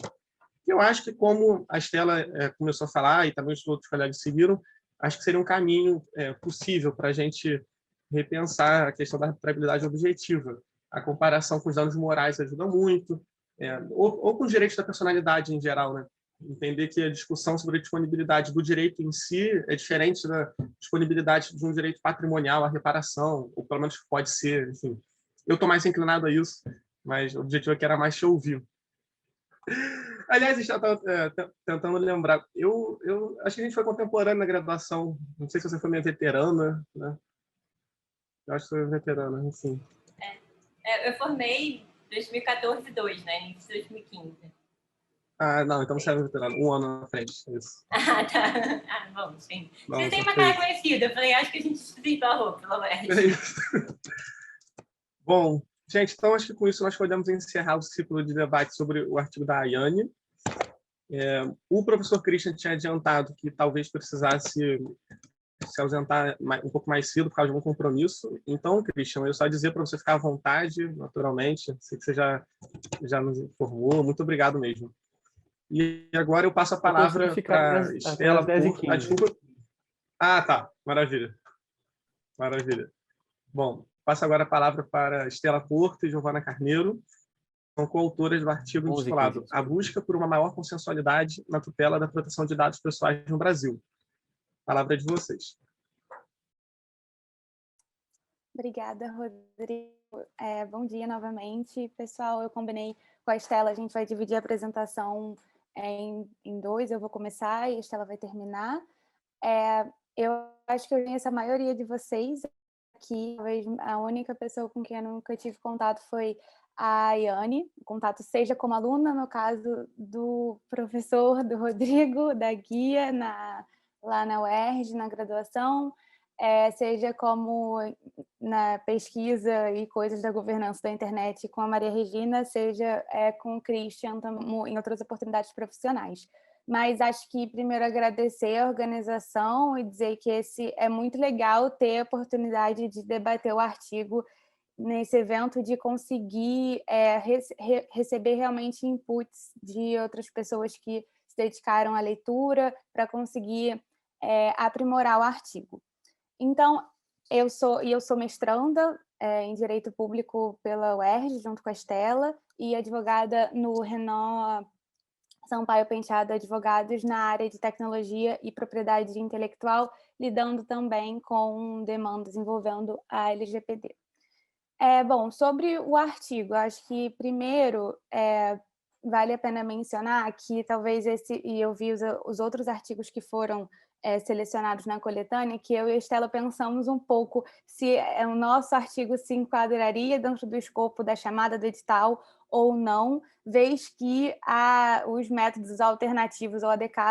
Eu acho que, como a Estela começou a falar, e também os outros colegas seguiram, acho que seria um caminho possível para a gente repensar a questão da arbitrariedade objetiva. A comparação com os danos morais ajuda muito, ou com os direitos da personalidade em geral, né? Entender que a discussão sobre a disponibilidade do direito em si é diferente da disponibilidade de um direito patrimonial à reparação, ou pelo menos pode ser, enfim. Eu estou mais inclinado a isso, mas o objetivo aqui era mais te ouvir. Aliás, eu estava tentando lembrar. Eu acho que a gente foi contemporâneo na graduação. Não sei se você foi minha veterana, né? Eu acho que foi veterana, enfim. Eu formei em 2014-2, né? Início de 2015. Ah, não, então você era veterana. Um ano na frente, é isso. Ah, tá. Ah, bom, sim. Não, Você tem uma cara conhecida. Eu falei, acho que a gente estudou a roupa, pelo menos. É isso. Bom, gente, então acho que com isso nós podemos encerrar o ciclo de debate sobre o artigo da Ayane. O professor Christian tinha adiantado que talvez precisasse se ausentar um pouco mais cedo por causa de um compromisso. Então, Christian, eu só dizer para você ficar à vontade, naturalmente. Sei que você já nos informou. Muito obrigado mesmo. E agora eu passo a palavra para Estela. Até às 10h15. Desculpa. Ah, tá. Maravilha. Maravilha. Bom, passo agora a palavra para Estela Porto e Giovana Carneiro, são coautoras do artigo intitulado A Busca por uma Maior Consensualidade na Tutela da Proteção de Dados Pessoais no Brasil. A palavra é de vocês. Obrigada, Rodrigo. Bom dia novamente. Pessoal, eu combinei com a Estela, a gente vai dividir a apresentação em dois, eu vou começar e a Estela vai terminar. Eu acho que eu conheço a maioria de vocês aqui, talvez a única pessoa com quem eu nunca tive contato foi a Ayane, o contato seja como aluna, no caso do professor, do Rodrigo, da guia, lá na UERJ, na graduação, seja como na pesquisa e coisas da governança da internet com a Maria Regina, seja com o Christian em outras oportunidades profissionais. Mas acho que primeiro agradecer a organização e dizer que é muito legal ter a oportunidade de debater o artigo nesse evento, de conseguir receber realmente inputs de outras pessoas que se dedicaram à leitura para conseguir aprimorar o artigo. Então, eu sou mestranda em Direito Público pela UERJ, junto com a Estela, e advogada no Renan Sampaio Penteado Advogados na área de tecnologia e propriedade intelectual, lidando também com demandas envolvendo a LGPD. Bom, sobre o artigo, acho que primeiro vale a pena mencionar que talvez e eu vi os outros artigos que foram selecionados na coletânea, que eu e a Estela pensamos um pouco se o nosso artigo se enquadraria dentro do escopo da chamada do edital ou não, vez que os métodos alternativos ou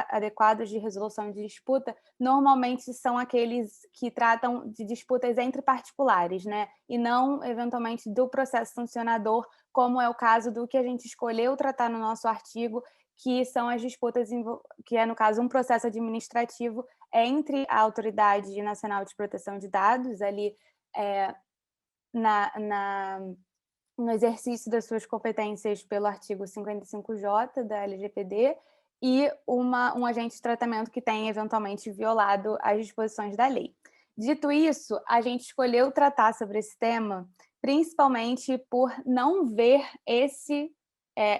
adequados de resolução de disputa normalmente são aqueles que tratam de disputas entre particulares, né? E não, eventualmente, do processo sancionador, como é o caso do que a gente escolheu tratar no nosso artigo, que são as disputas, que é, no caso, um processo administrativo entre a Autoridade Nacional de Proteção de Dados, ali no exercício das suas competências pelo artigo 55J da LGPD, e um agente de tratamento que tenha eventualmente violado as disposições da lei. Dito isso, a gente escolheu tratar sobre esse tema principalmente por não ver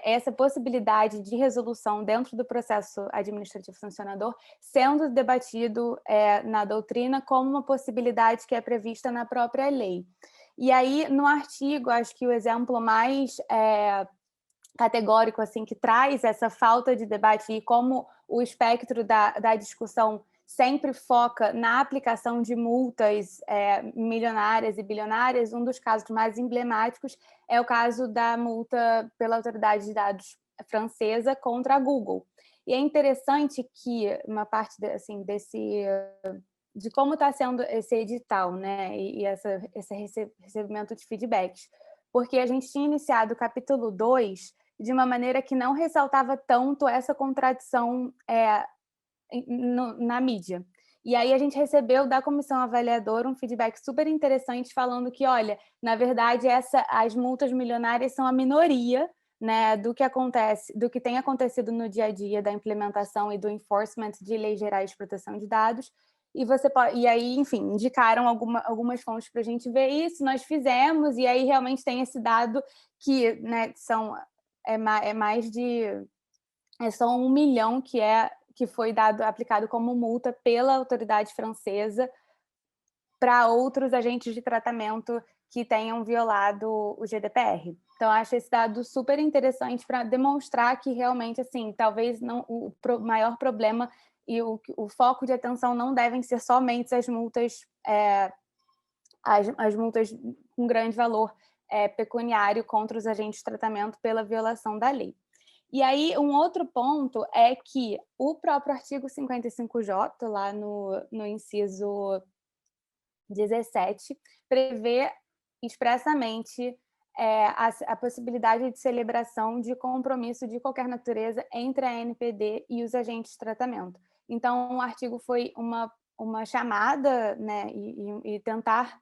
essa possibilidade de resolução dentro do processo administrativo sancionador sendo debatido na doutrina como uma possibilidade que é prevista na própria lei. E aí, no artigo, acho que o exemplo mais categórico, assim, que traz essa falta de debate e como o espectro da discussão sempre foca na aplicação de multas milionárias e bilionárias, um dos casos mais emblemáticos é o caso da multa pela Autoridade de Dados francesa contra a Google. E é interessante que uma parte assim, de como está sendo esse edital, né, e esse recebimento de feedbacks, porque a gente tinha iniciado o capítulo 2 de uma maneira que não ressaltava tanto essa contradição na mídia. E aí a gente recebeu da comissão avaliadora um feedback super interessante falando que, olha, na verdade, as multas milionárias são a minoria né, do que tem acontecido no dia a dia da implementação e do enforcement de leis gerais de proteção de dados. E aí, enfim, indicaram algumas fontes para a gente ver isso, nós fizemos, e aí realmente tem esse dado que, né, só 1 milhão que foi aplicado como multa pela autoridade francesa para outros agentes de tratamento que tenham violado o GDPR. Então, eu acho esse dado super interessante para demonstrar que realmente, assim, talvez não o maior problema e o foco de atenção não devem ser somente as multas, as multas com grande valor pecuniário contra os agentes de tratamento pela violação da lei. E aí, um outro ponto é que o próprio artigo 55J, lá no inciso 17, prevê expressamente a possibilidade de celebração de compromisso de qualquer natureza entre a ANPD e os agentes de tratamento. Então, o artigo foi uma chamada, né, e tentar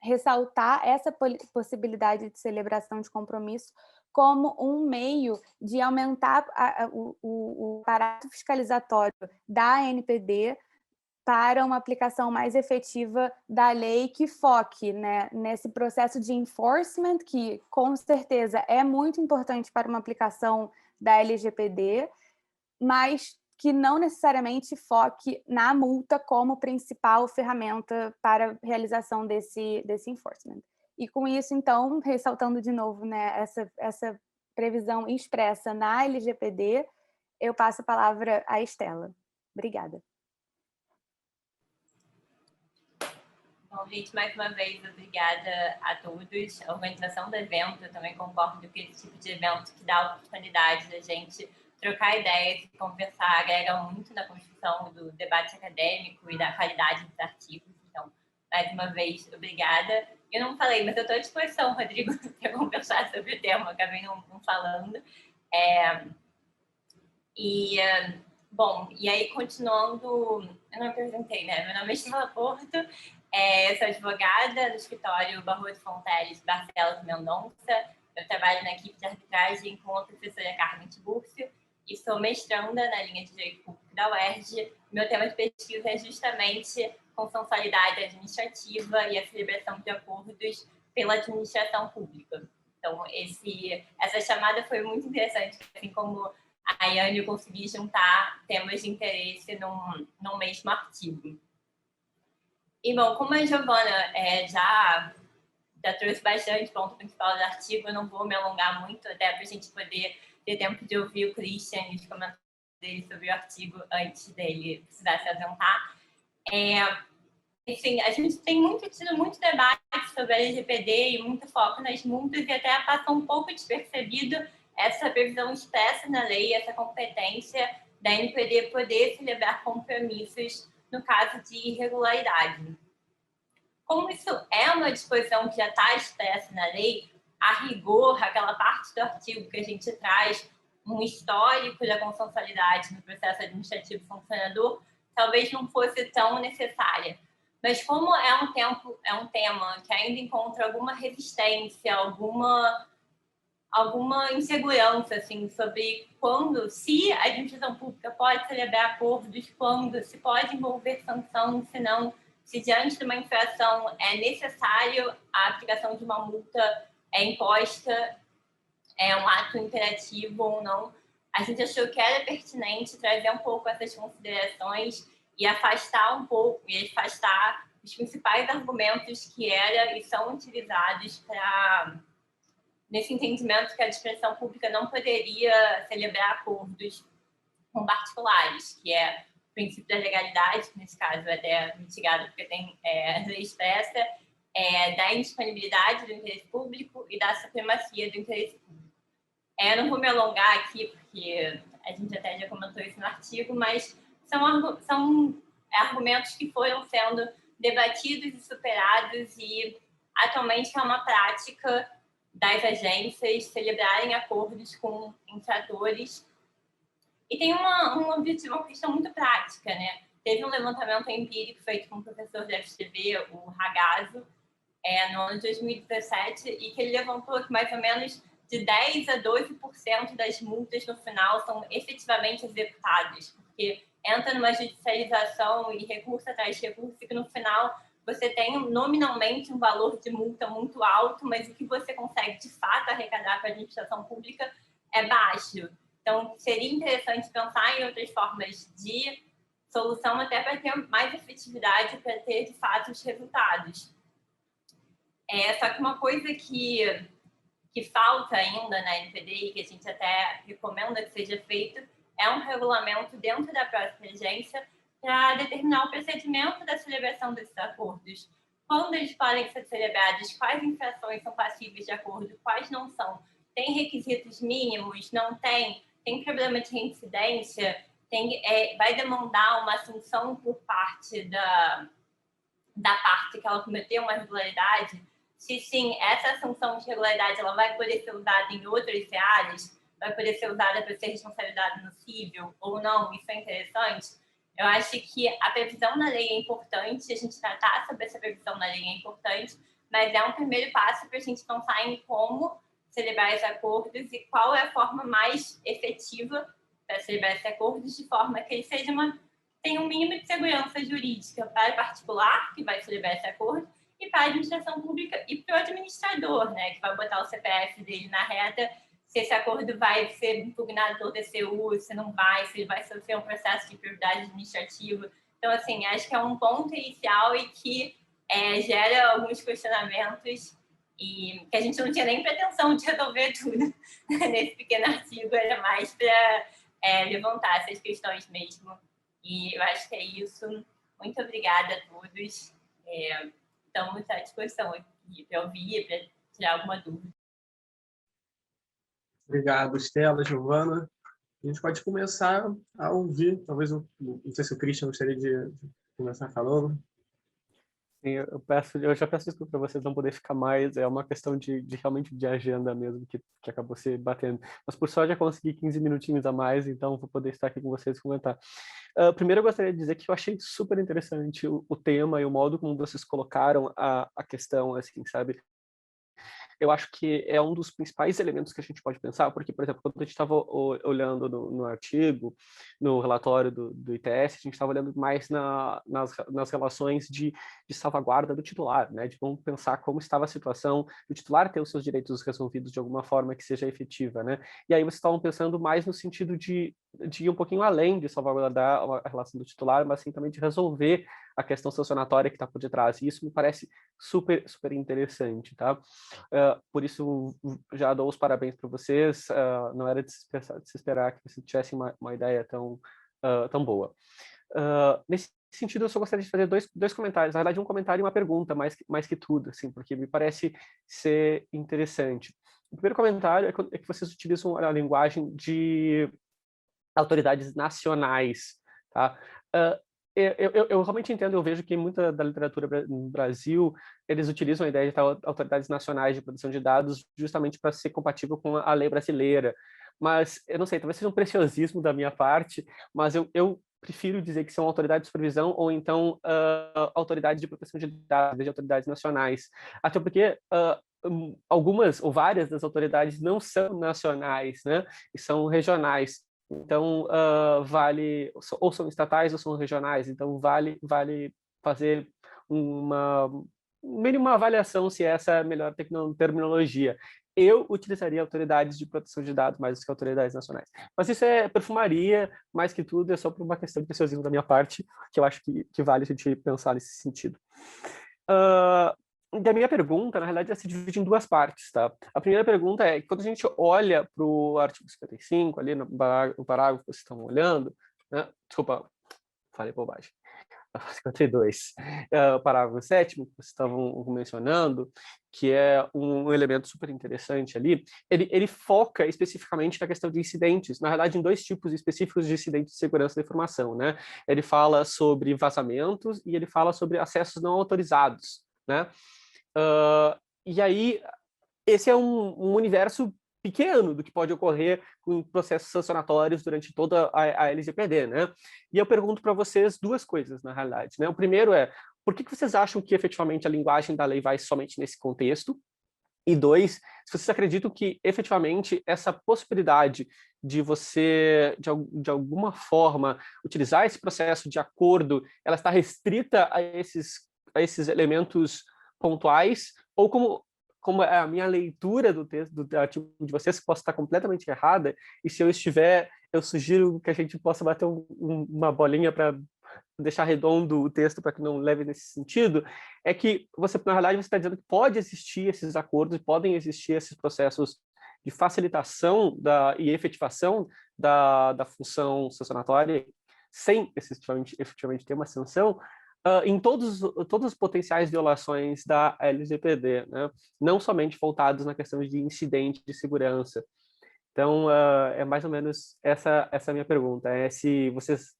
ressaltar essa possibilidade de celebração de compromisso como um meio de aumentar o aparato fiscalizatório da ANPD para uma aplicação mais efetiva da lei que foque, né, nesse processo de enforcement, que com certeza é muito importante para uma aplicação da LGPD, mas que não necessariamente foque na multa como principal ferramenta para a realização desse enforcement. E com isso, então, ressaltando de novo, né, essa previsão expressa na LGPD, eu passo a palavra à Estela. Obrigada. Bom, gente, mais uma vez, obrigada a todos. A organização do evento, eu também concordo que esse tipo de evento que dá a oportunidade da gente trocar ideias e conversar agrega muito na construção do debate acadêmico e da qualidade dos artigos. Então, mais uma vez, obrigada. Eu não falei, mas eu estou à disposição, Rodrigo, para conversar sobre o tema, acabei não falando. Bom, e aí, continuando, eu não apresentei, né? Meu nome é Estela Porto, eu sou advogada no escritório Barroso Fonteles Barcelos Mendonça. Eu trabalho na equipe de arbitragem com a professora Carmen Tiburcio e sou mestranda na linha de Direito Público da UERJ. Meu tema de pesquisa é justamente consensualidade administrativa e a celebração de acordos pela administração pública. Então, essa chamada foi muito interessante, assim como a Yane conseguir juntar temas de interesse num mesmo artigo. E, bom, como a Giovana já trouxe bastante ponto principal do artigo, eu não vou me alongar muito, até para a gente poder ter tempo de ouvir o Christian e os comentários dele sobre o artigo antes dele precisar se ausentar. Enfim, a gente tem tido muito debate sobre a LGPD e muito foco nas multas, e até passa um pouco despercebido essa previsão expressa na lei, essa competência da ANPD poder celebrar compromissos no caso de irregularidade. Como isso é uma disposição que já está expressa na lei, a rigor, aquela parte do artigo que a gente traz um histórico da consensualidade no processo administrativo sancionador, talvez não fosse tão necessária. Mas como é um tema que ainda encontra alguma resistência, alguma insegurança, assim, sobre se a administração pública pode celebrar acordos, se pode envolver sanção, se não, se diante de uma infração é necessário a aplicação de uma multa imposta, é um ato imperativo ou não. A gente achou que era pertinente trazer um pouco essas considerações e afastar os principais argumentos que e são utilizados nesse entendimento que a administração pública não poderia celebrar acordos com particulares, que é o princípio da legalidade, que nesse caso é até mitigado porque tem lei expressa, da indisponibilidade do interesse público e da supremacia do interesse público. Eu não vou me alongar aqui, porque a gente até já comentou isso no artigo, mas são argumentos que foram sendo debatidos e superados, e atualmente é uma prática das agências celebrarem acordos com infratores. E tem uma questão muito prática, né? Teve um levantamento empírico feito com o professor da FGV, o Ragazzo, no ano de 2017, e que ele levantou que mais ou menos de 10% a 12% das multas no final são efetivamente executadas, porque entra numa judicialização e recurso atrás de recurso, que no final você tem nominalmente um valor de multa muito alto, mas o que você consegue de fato arrecadar para a administração pública é baixo. Então, seria interessante pensar em outras formas de solução até para ter mais efetividade, para ter de fato os resultados. Só que uma coisa que falta ainda na NPD e que a gente até recomenda que seja feito é um regulamento dentro da própria agência para determinar o procedimento da celebração desses acordos. Quando eles podem ser celebrados, quais infrações são passíveis de acordo, quais não são. Tem requisitos mínimos? Não tem? Tem problema de reincidência? Vai demandar uma assunção por parte da parte que ela cometeu uma irregularidade? Se sim, essa assunção de irregularidade ela vai poder ser usada em outras áreas? Vai poder ser usada para ser responsabilidade no civil ou não? Isso é interessante. Eu acho que a previsão na lei é importante, a gente tratar sobre essa previsão na lei é importante, mas é um primeiro passo para a gente pensar em como celebrar esses acordos e qual é a forma mais efetiva para celebrar esses acordos, de forma que ele tenha um mínimo de segurança jurídica para o particular, que vai celebrar esse acordo, e para a administração pública e para o administrador, né, que vai botar o CPF dele na reta, se esse acordo vai ser impugnado pelo TCU, se não vai, se ele vai sofrer um processo de prioridade administrativa. Então, assim, acho que é um ponto inicial e que gera alguns questionamentos e que a gente não tinha nem pretensão de resolver tudo nesse pequeno artigo, era mais para levantar essas questões mesmo. E eu acho que é isso. Muito obrigada a todos. Estamos à disposição aqui para ouvir, para tirar alguma dúvida. Obrigado, Estela, Giovana. A gente pode começar a ouvir. Talvez, não sei se o Christian gostaria de começar falando. Sim, eu já peço desculpa para vocês não poderem ficar mais, é uma questão de realmente de agenda mesmo, que acabou se batendo. Mas por sorte já consegui 15 minutinhos a mais, então vou poder estar aqui com vocês e comentar. Primeiro eu gostaria de dizer que eu achei super interessante o tema e o modo como vocês colocaram a questão, assim, sabe? Eu acho que é um dos principais elementos que a gente pode pensar, porque, por exemplo, quando a gente estava olhando no artigo, no relatório do ITS, a gente estava olhando mais nas relações de salvaguarda do titular, né? De vamos pensar como estava a situação do titular ter os seus direitos resolvidos de alguma forma que seja efetiva, né? E aí vocês estavam pensando mais no sentido de ir um pouquinho além de salvaguardar a relação do titular, mas sim também de resolver a questão sancionatória que está por detrás. E isso me parece super, super interessante, tá? Por isso, já dou os parabéns para vocês. Não era de se esperar que vocês tivessem uma ideia tão boa. Nesse sentido, eu só gostaria de fazer dois comentários. Na verdade, um comentário e uma pergunta, mais que tudo, assim, porque me parece ser interessante. O primeiro comentário é que vocês utilizam a linguagem de autoridades nacionais, tá? Eu realmente entendo, eu vejo que muita da literatura no Brasil, eles utilizam a ideia de autoridades nacionais de proteção de dados justamente para ser compatível com a lei brasileira. Mas, eu não sei, talvez seja um preciosismo da minha parte, mas eu prefiro dizer que são autoridades de supervisão ou então autoridades de proteção de dados, de autoridades nacionais. Até porque algumas ou várias das autoridades não são nacionais, né? E são regionais. Então, ou são estatais ou são regionais, então vale fazer uma avaliação se essa é a melhor terminologia. Eu utilizaria autoridades de proteção de dados mais do que autoridades nacionais. Mas isso é perfumaria, mais que tudo, é só por uma questão de preciosismo da minha parte, que eu acho que vale a gente pensar nesse sentido. Da minha pergunta, na realidade, ela se divide em duas partes, tá? A primeira pergunta é, quando a gente olha para o artigo 55, ali no parágrafo que vocês estão olhando, né? Desculpa, falei bobagem. 52, o parágrafo 7º, que vocês estavam mencionando, que é um elemento super interessante ali, ele foca especificamente na questão de incidentes, na verdade, em dois tipos específicos de incidentes de segurança da informação, né? Ele fala sobre vazamentos e ele fala sobre acessos não autorizados, né? E aí, esse é um universo pequeno do que pode ocorrer com processos sancionatórios durante toda a LGPD, né? E eu pergunto para vocês duas coisas, na realidade, né? O primeiro é, por que vocês acham que efetivamente a linguagem da lei vai somente nesse contexto? E dois, se vocês acreditam que, efetivamente, essa possibilidade de você, de alguma forma, utilizar esse processo de acordo, ela está restrita a esses elementos pontuais, ou como é a minha leitura do texto, do artigo de vocês, que possa estar completamente errada, e se eu estiver, eu sugiro que a gente possa bater uma bolinha para deixar redondo o texto para que não leve nesse sentido, é que você, na realidade, você está dizendo que pode existir esses acordos, podem existir esses processos de facilitação e efetivação da função sancionatória, sem efetivamente ter uma sanção, em todas as potenciais violações da LGPD, né? Não somente voltados na questão de incidente de segurança. Então, é mais ou menos essa a minha pergunta, se vocês...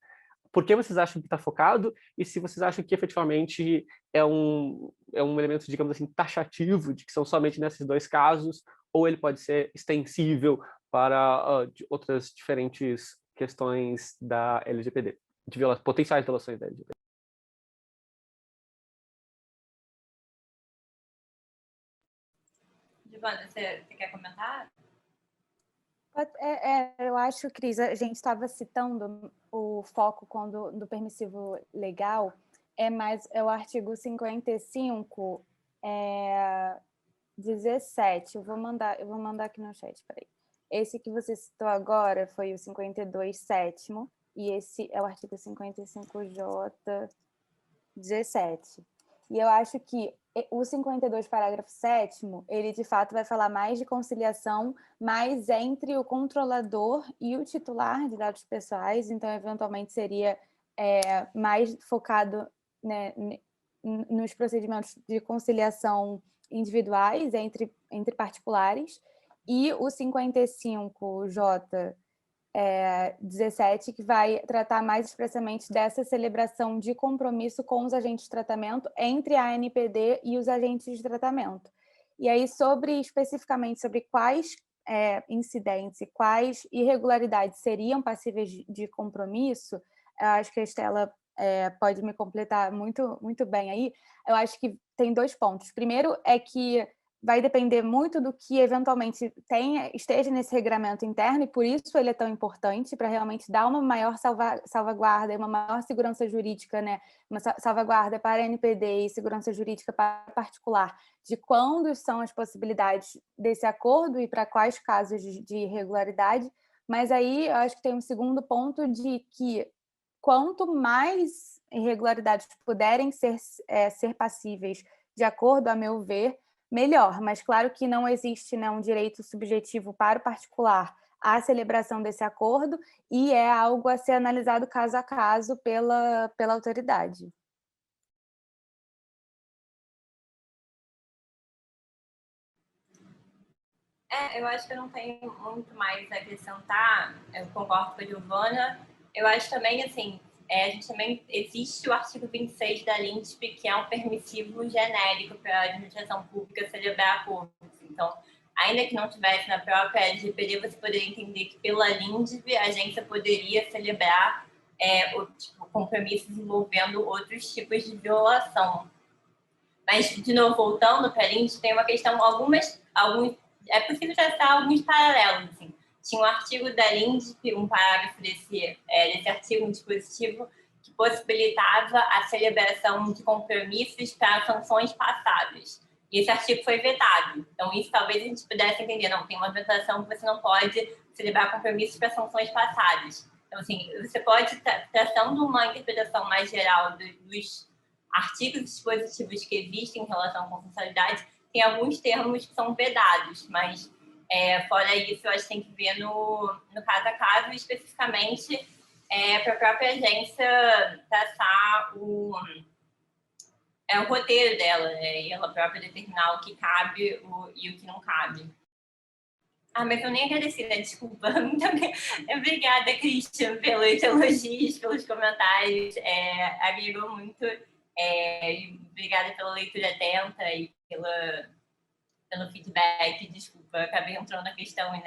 Por que vocês acham que está focado e se vocês acham que efetivamente é um elemento, digamos assim, taxativo, de que são somente nesses dois casos, ou ele pode ser extensível para outras diferentes questões da LGPD, de potenciais violações da LGPD. Giovana, você quer comentar? Eu acho, Cris, a gente estava citando o foco do permissivo legal, é o artigo 55, 17. Eu vou mandar aqui no chat, peraí. Esse que você citou agora foi o 52, sétimo, e esse é o artigo 55J, 17. E eu acho que o 52, parágrafo 7º, ele de fato vai falar mais de conciliação, mais entre o controlador e o titular de dados pessoais, então eventualmente seria mais focado, né, nos procedimentos de conciliação individuais entre particulares, e o 55J, 17, que vai tratar mais expressamente dessa celebração de compromisso com os agentes de tratamento entre a ANPD e os agentes de tratamento. E aí, especificamente sobre quais incidentes e quais irregularidades seriam passíveis de compromisso, eu acho que a Estela pode me completar muito, muito bem aí. Eu acho que tem 2 pontos. Primeiro é que vai depender muito do que eventualmente esteja nesse regramento interno, e por isso ele é tão importante, para realmente dar uma maior salvaguarda e uma maior segurança jurídica, né? Uma salvaguarda para a NPD e segurança jurídica para particular, de quando são as possibilidades desse acordo e para quais casos de irregularidade. Mas aí eu acho que tem um segundo ponto de que quanto mais irregularidades puderem ser passíveis de acordo, a meu ver, melhor, mas claro que não existe, né, um direito subjetivo para o particular à celebração desse acordo, e é algo a ser analisado caso a caso pela autoridade. Eu acho que eu não tenho muito mais a acrescentar, eu concordo com a Giovana. Eu acho também, assim, a gente também existe o artigo 26 da LINDSP, que é um permissivo genérico para a administração pública celebrar acordos. Então, ainda que não tivesse na própria LGPD, você poderia entender que pela LINDSP a agência poderia celebrar compromissos envolvendo outros tipos de violação. Mas, de novo, voltando para a LINDSP, tem uma questão, é possível traçar alguns paralelos. Assim. Tinha um artigo da LINDSP, um parágrafo desse artigo, um dispositivo, que possibilitava a celebração de compromissos para sanções passadas. E esse artigo foi vetado. Então, isso talvez a gente pudesse entender. Não, tem uma vetação que você não pode celebrar compromissos para sanções passadas. Então, assim, você pode, traçando uma interpretação mais geral dos artigos e dispositivos que existem em relação à confidencialidade, tem alguns termos que são vedados, mas fora isso, eu acho que tem que ver no caso a caso, especificamente para a própria agência traçar o roteiro dela, né? E ela própria determinar o que cabe e o que não cabe. Mas eu nem agradeci, né? Desculpa. Muito obrigada, Christian, pelos elogios, pelos comentários. Agregou muito. Obrigada pela leitura atenta e pelo feedback. Desculpa, acabei entrando na questão e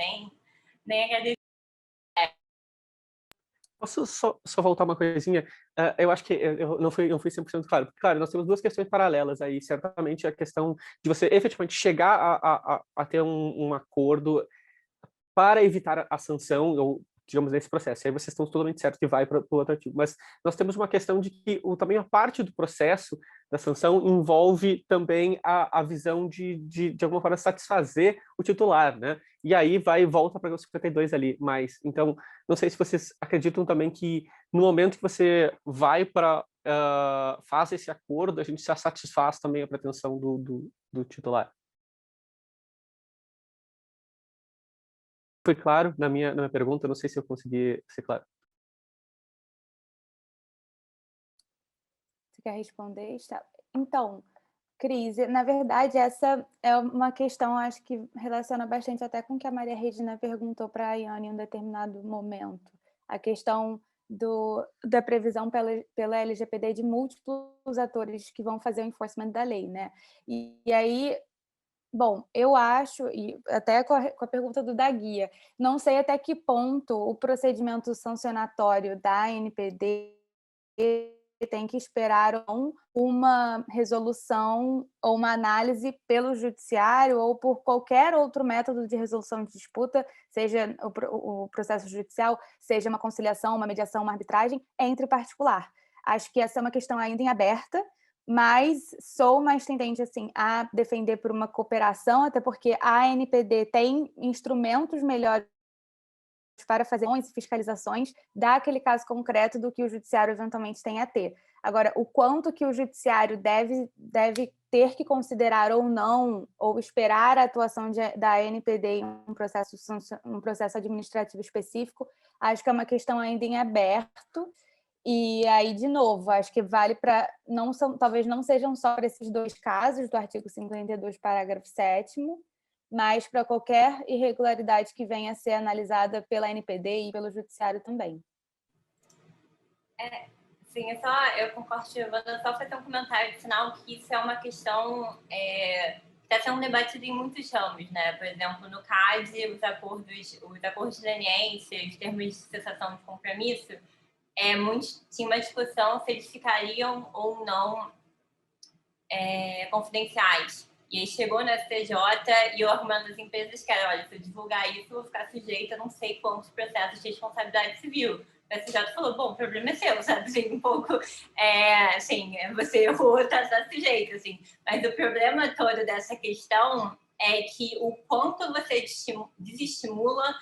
nem agradeci. Posso só voltar uma coisinha? Eu acho que eu não fui 100% claro. Porque, claro, nós temos duas questões paralelas aí. Certamente a questão de você efetivamente chegar a ter um acordo para evitar a sanção, ou digamos, nesse processo. E aí vocês estão totalmente certos que vai para o outro artigo. Mas nós temos uma questão de que também a parte do processo da sanção envolve também a visão de alguma forma, satisfazer o titular, né? E aí vai e volta para o 52 ali. Mas, então, não sei se vocês acreditam também que no momento que você vai para faz esse acordo, a gente já satisfaz também a pretensão do titular. Foi claro na minha pergunta? Não sei se eu consegui ser claro. Você quer responder? Está. Então, Cris, na verdade, essa é uma questão, acho que relaciona bastante até com o que a Maria Regina perguntou para a Iane em um determinado momento. A questão da previsão pela LGPD de múltiplos atores que vão fazer o enforcement da lei, né? E aí, bom, eu acho, e até com a pergunta do da guia, não sei até que ponto o procedimento sancionatório da NPD tem que esperar uma resolução ou uma análise pelo judiciário ou por qualquer outro método de resolução de disputa, seja o processo judicial, seja uma conciliação, uma mediação, uma arbitragem, entre particular. Acho que essa é uma questão ainda em aberta, mas sou mais tendente assim, a defender por uma cooperação, até porque a ANPD tem instrumentos melhores para fazer fiscalizações daquele caso concreto do que o judiciário eventualmente tem a ter. Agora, o quanto que o judiciário deve ter que considerar ou não, ou esperar a atuação da ANPD em um processo administrativo específico, acho que é uma questão ainda em aberto. E aí, de novo, acho que vale para... talvez não sejam só para esses dois casos do artigo 52, parágrafo 7º, mas para qualquer irregularidade que venha a ser analisada pela NPD e pelo judiciário também. Sim, eu concordo, Giovana, só fazer um comentário final que isso é uma questão que está sendo debatida em muitos ramos, né? Por exemplo, no CAD, os acordos de leniência, os termos de cessação de compromisso, tinha uma discussão se eles ficariam ou não confidenciais. E aí chegou no STJ e o argumento das empresas que era, olha, se eu divulgar isso, eu vou ficar sujeita a não sei quantos processos de responsabilidade civil. O STJ falou, bom, o problema é seu, sabe? Assim, um pouco, assim, você errou, tá sujeito, assim. Mas o problema todo dessa questão é que o quanto você desestimula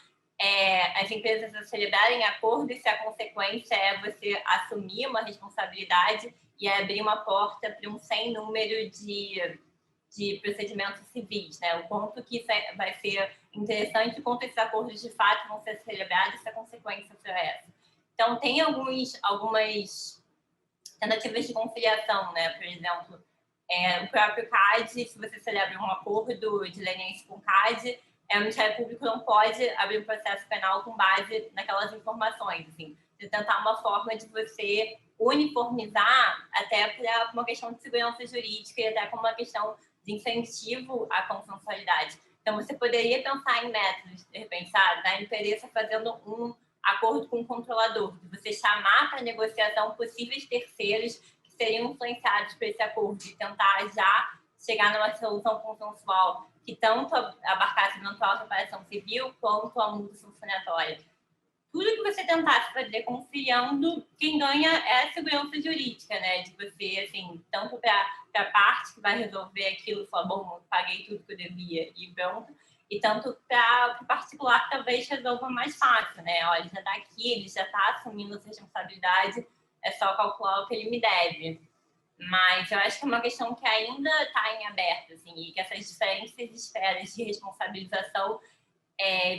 as empresas a celebrarem acordos se a consequência é você assumir uma responsabilidade e abrir uma porta para um sem número de procedimentos civis, né? O quanto que isso vai ser interessante, o quanto esses acordos de fato vão ser celebrados se a consequência for essa. Então, tem algumas tentativas de conciliação, né? Por exemplo, o próprio CAD, se você celebra um acordo de leniência com o CAD, o Ministério Público não pode abrir um processo penal com base naquelas informações, assim, de tentar uma forma de você uniformizar até para uma questão de segurança jurídica e até como uma questão de incentivo à consensualidade. Então, você poderia pensar em métodos, de repente, da NPD fazendo um acordo com o controlador, de você chamar para negociação possíveis terceiros que seriam influenciados por esse acordo e tentar já chegar numa solução consensual que tanto abarcasse eventual reparação civil quanto a multa sancionatória. Tudo que você tentasse fazer conciliando, quem ganha é a segurança jurídica, né? De você, assim, tanto para a parte que vai resolver aquilo, falar, bom, eu paguei tudo que eu devia e pronto, e tanto para o particular que talvez resolva mais fácil, né? Olha, ele já está aqui, ele já está assumindo essa responsabilidade, é só calcular o que ele me deve. Mas eu acho que é uma questão que ainda está em aberto, assim, e que essas diferentes esferas de responsabilização,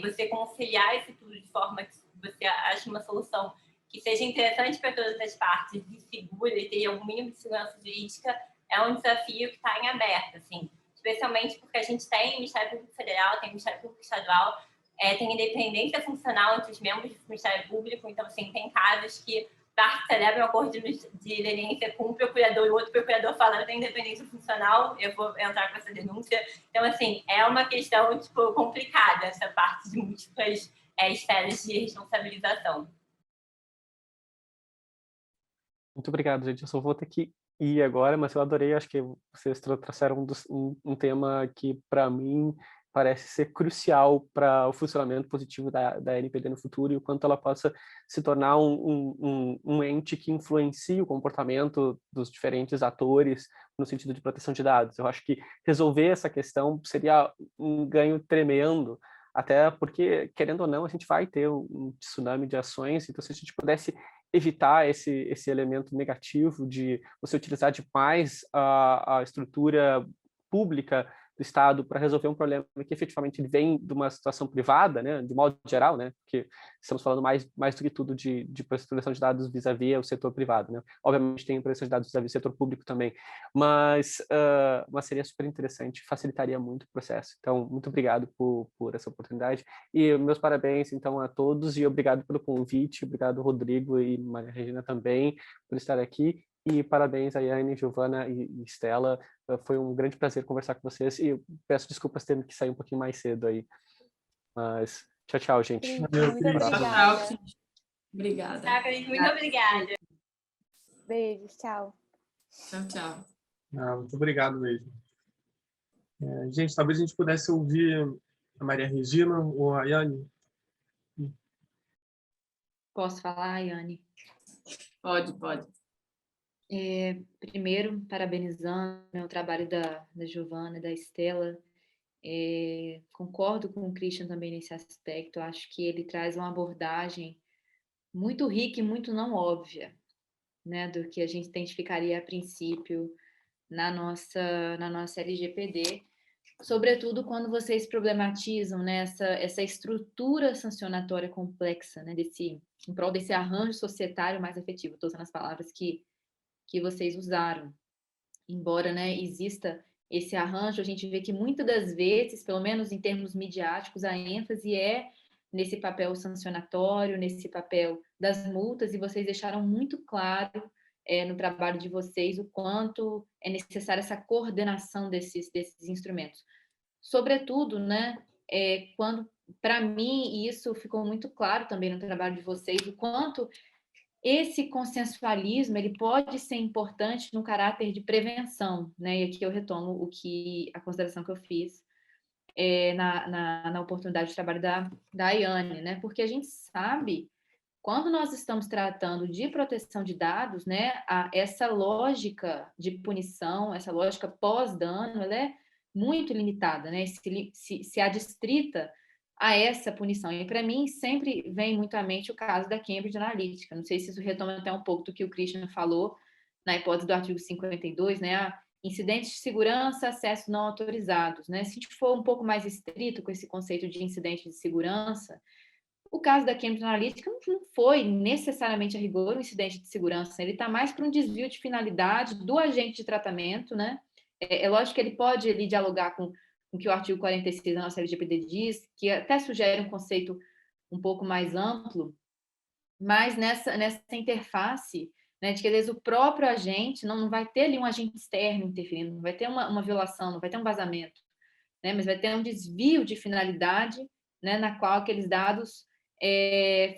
você conciliar isso tudo de forma que você acha uma solução que seja interessante para todas as partes, de segura e ter um mínimo de segurança jurídica, é um desafio que está em aberto, assim, especialmente porque a gente tem Ministério Público Federal, tem Ministério Público Estadual, tem independência funcional entre os membros do Ministério Público, então, assim, tem casos que parte celebra um acordo de leniência com um procurador e o outro procurador fala, eu tenho independência funcional, eu vou entrar com essa denúncia. Então, assim, é uma questão, tipo, complicada essa parte de múltiplas esferas de responsabilização. Muito obrigado, gente. Eu só vou ter que ir agora, mas eu adorei. Acho que vocês trouxeram um tema que, para mim, parece ser crucial para o funcionamento positivo da NPD no futuro e o quanto ela possa se tornar um ente que influencie o comportamento dos diferentes atores no sentido de proteção de dados. Eu acho que resolver essa questão seria um ganho tremendo, até porque, querendo ou não, a gente vai ter um tsunami de ações, então se a gente pudesse evitar esse elemento negativo de você utilizar demais a estrutura pública do Estado para resolver um problema que efetivamente ele vem de uma situação privada, né, de modo geral, né, porque estamos falando mais do que tudo de proteção de dados vis-à-vis o setor privado, né. Obviamente tem proteção de dados vis-à-vis o setor público também, mas seria super interessante, facilitaria muito o processo. Então, muito obrigado por essa oportunidade e meus parabéns, então, a todos e obrigado pelo convite, obrigado, Rodrigo e Maria Regina também por estar aqui. E parabéns a Yane, Giovana e Estela. Foi um grande prazer conversar com vocês e peço desculpas tendo que sair um pouquinho mais cedo aí. Mas tchau, gente. Valeu, Muito Cris. obrigada. Tchau, obrigada. Tá, Cris, muito obrigada. Beijos, tchau. Tchau. Muito obrigado mesmo. Gente, talvez a gente pudesse ouvir a Maria Regina ou a Yane. Posso falar, Yane? Pode. Primeiro, parabenizando, né, o trabalho da Giovana e da Estela. Concordo com o Christian também nesse aspecto. Acho que ele traz uma abordagem muito rica e muito não óbvia, né, do que a gente identificaria a princípio na nossa LGPD, sobretudo quando vocês problematizam, né, essa estrutura sancionatória complexa, né, em prol desse arranjo societário mais efetivo. Estou usando as palavras que vocês usaram. Embora, né, exista esse arranjo, a gente vê que muitas das vezes, pelo menos em termos midiáticos, a ênfase é nesse papel sancionatório, nesse papel das multas, e vocês deixaram muito claro no trabalho de vocês o quanto é necessária essa coordenação desses instrumentos. Sobretudo, né, quando, para mim, isso ficou muito claro também no trabalho de vocês, o quanto esse consensualismo ele pode ser importante no caráter de prevenção, né? E aqui eu retomo a consideração que eu fiz na oportunidade de trabalho da Ayane, né? Porque a gente sabe, quando nós estamos tratando de proteção de dados, né? Essa lógica de punição, essa lógica pós-dano, ela é muito limitada, né? Se adstrita a essa punição. E, para mim, sempre vem muito à mente o caso da Cambridge Analytica. Não sei se isso retoma até um pouco do que o Christian falou na hipótese do artigo 52, né? Incidentes de segurança, acessos não autorizados, né? Se a gente for um pouco mais estrito com esse conceito de incidente de segurança, o caso da Cambridge Analytica não foi necessariamente a rigor um incidente de segurança, ele está mais para um desvio de finalidade do agente de tratamento, né? É lógico que ele pode ali dialogar com o que o artigo 46 da nossa LGPD diz, que até sugere um conceito um pouco mais amplo, mas nessa interface, né, de que às vezes o próprio agente não vai ter ali um agente externo interferindo, não vai ter uma violação, não vai ter um vazamento, né, mas vai ter um desvio de finalidade, né, na qual aqueles dados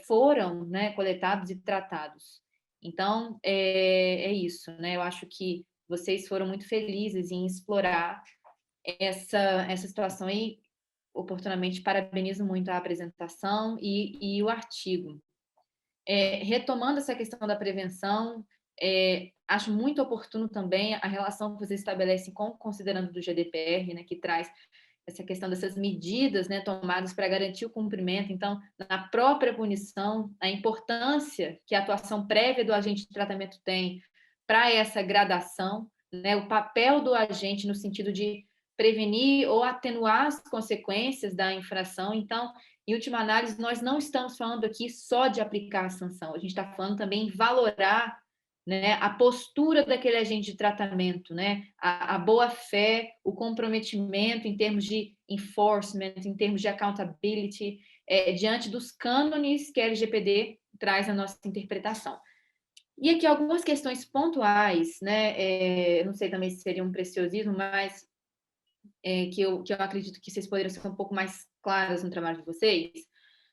foram, né, coletados e tratados. Então, é isso, né? Eu acho que vocês foram muito felizes em explorar essa situação aí. Oportunamente parabenizo muito a apresentação e o artigo. Retomando essa questão da prevenção, acho muito oportuno também a relação que vocês estabelecem com o considerando do GDPR, né, que traz essa questão dessas medidas, né, tomadas para garantir o cumprimento. Então, na própria punição, a importância que a atuação prévia do agente de tratamento tem para essa gradação, né, o papel do agente no sentido de prevenir ou atenuar as consequências da infração. Então, em última análise, nós não estamos falando aqui só de aplicar a sanção, a gente está falando também em valorar, né, a postura daquele agente de tratamento, né, a boa-fé, o comprometimento em termos de enforcement, em termos de accountability, diante dos cânones que a LGPD traz na nossa interpretação. E aqui algumas questões pontuais, né, não sei também se seria um preciosismo, mas que eu acredito que vocês poderiam ser um pouco mais claras no trabalho de vocês.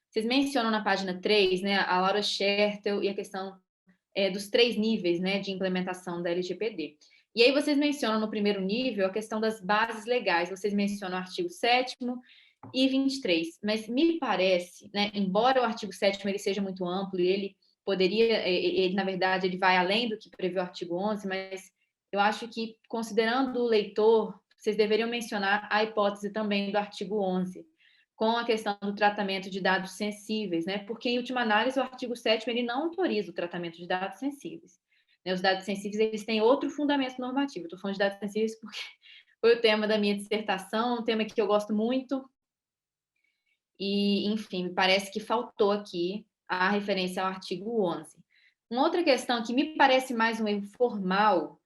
Vocês mencionam na página 3, né, a Laura Schertel e a questão dos 3 níveis, né, de implementação da LGPD. E aí vocês mencionam no primeiro nível a questão das bases legais, vocês mencionam o artigo 7º e 23, mas me parece, né, embora o artigo 7º ele seja muito amplo e ele poderia, na verdade, ele vai além do que prevê o artigo 11, mas eu acho que, considerando o leitor, vocês deveriam mencionar a hipótese também do artigo 11, com a questão do tratamento de dados sensíveis, né? Porque, em última análise, o artigo 7º ele não autoriza o tratamento de dados sensíveis. Né? Os dados sensíveis eles têm outro fundamento normativo. Estou falando de dados sensíveis porque foi o tema da minha dissertação, um tema que eu gosto muito. E, enfim, me parece que faltou aqui a referência ao artigo 11. Uma outra questão que me parece mais um erro formal,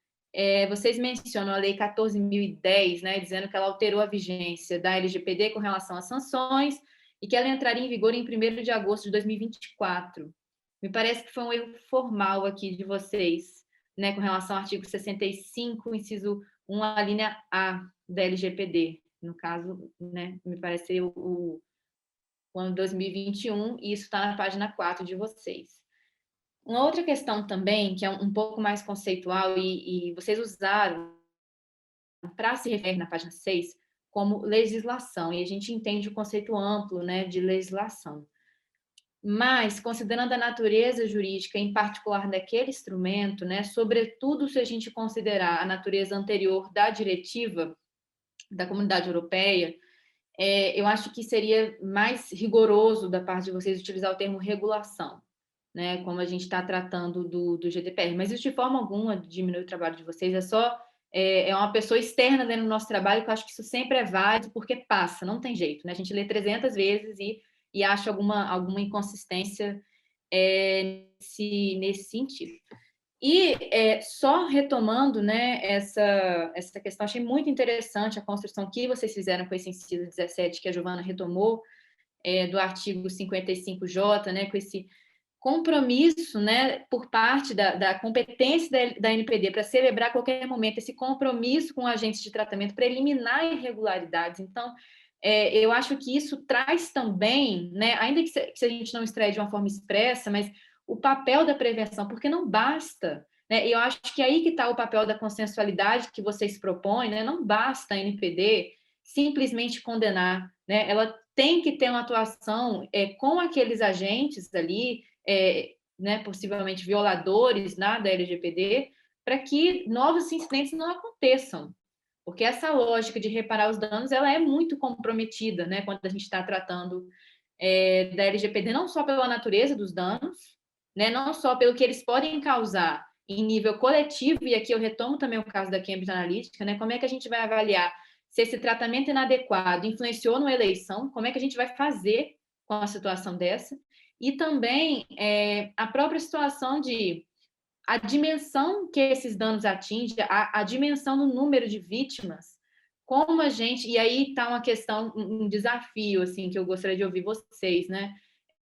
vocês mencionam a Lei 14.010, né, dizendo que ela alterou a vigência da LGPD com relação às sanções e que ela entraria em vigor em 1º de agosto de 2024. Me parece que foi um erro formal aqui de vocês, né, com relação ao artigo 65, inciso 1, a linha A da LGPD. No caso, né, me parece o ano 2021, e isso está na página 4 de vocês. Uma outra questão também, que é um pouco mais conceitual, e vocês usaram para se referir na página 6, como legislação, e a gente entende o conceito amplo, né, de legislação. Mas, considerando a natureza jurídica, em particular daquele instrumento, né, sobretudo se a gente considerar a natureza anterior da diretiva da Comunidade Europeia, eu acho que seria mais rigoroso da parte de vocês utilizar o termo regulação, né, como a gente está tratando do GDPR. Mas isso de forma alguma diminui o trabalho de vocês, é uma pessoa externa dentro do nosso trabalho, que eu acho que isso sempre é válido, porque passa, não tem jeito, né? A gente lê 300 vezes e acha alguma inconsistência nesse sentido. E só retomando, né, essa questão, achei muito interessante a construção que vocês fizeram com esse inciso 17, que a Giovana retomou, do artigo 55J, né, com esse compromisso, né, por parte da competência da NPD para celebrar a qualquer momento esse compromisso com agentes de tratamento para eliminar irregularidades. Então, eu acho que isso traz também, né, ainda que a gente não extraia de uma forma expressa, mas o papel da prevenção, porque não basta, né, eu acho que aí que está o papel da consensualidade que vocês propõem, né, não basta a NPD simplesmente condenar, né, ela tem que ter uma atuação com aqueles agentes ali, né, possivelmente violadores, né, da LGPD, para que novos incidentes não aconteçam. Porque essa lógica de reparar os danos, ela é muito comprometida, né, quando a gente está tratando da LGPD, não só pela natureza dos danos, né, não só pelo que eles podem causar em nível coletivo, e aqui eu retomo também o caso da Cambridge Analytica, né, como é que a gente vai avaliar se esse tratamento inadequado influenciou numa eleição, como é que a gente vai fazer com a situação dessa, e também a própria situação de a dimensão que esses danos atingem, a dimensão do número de vítimas, como a gente, e aí está uma questão, um desafio, assim, que eu gostaria de ouvir vocês, né?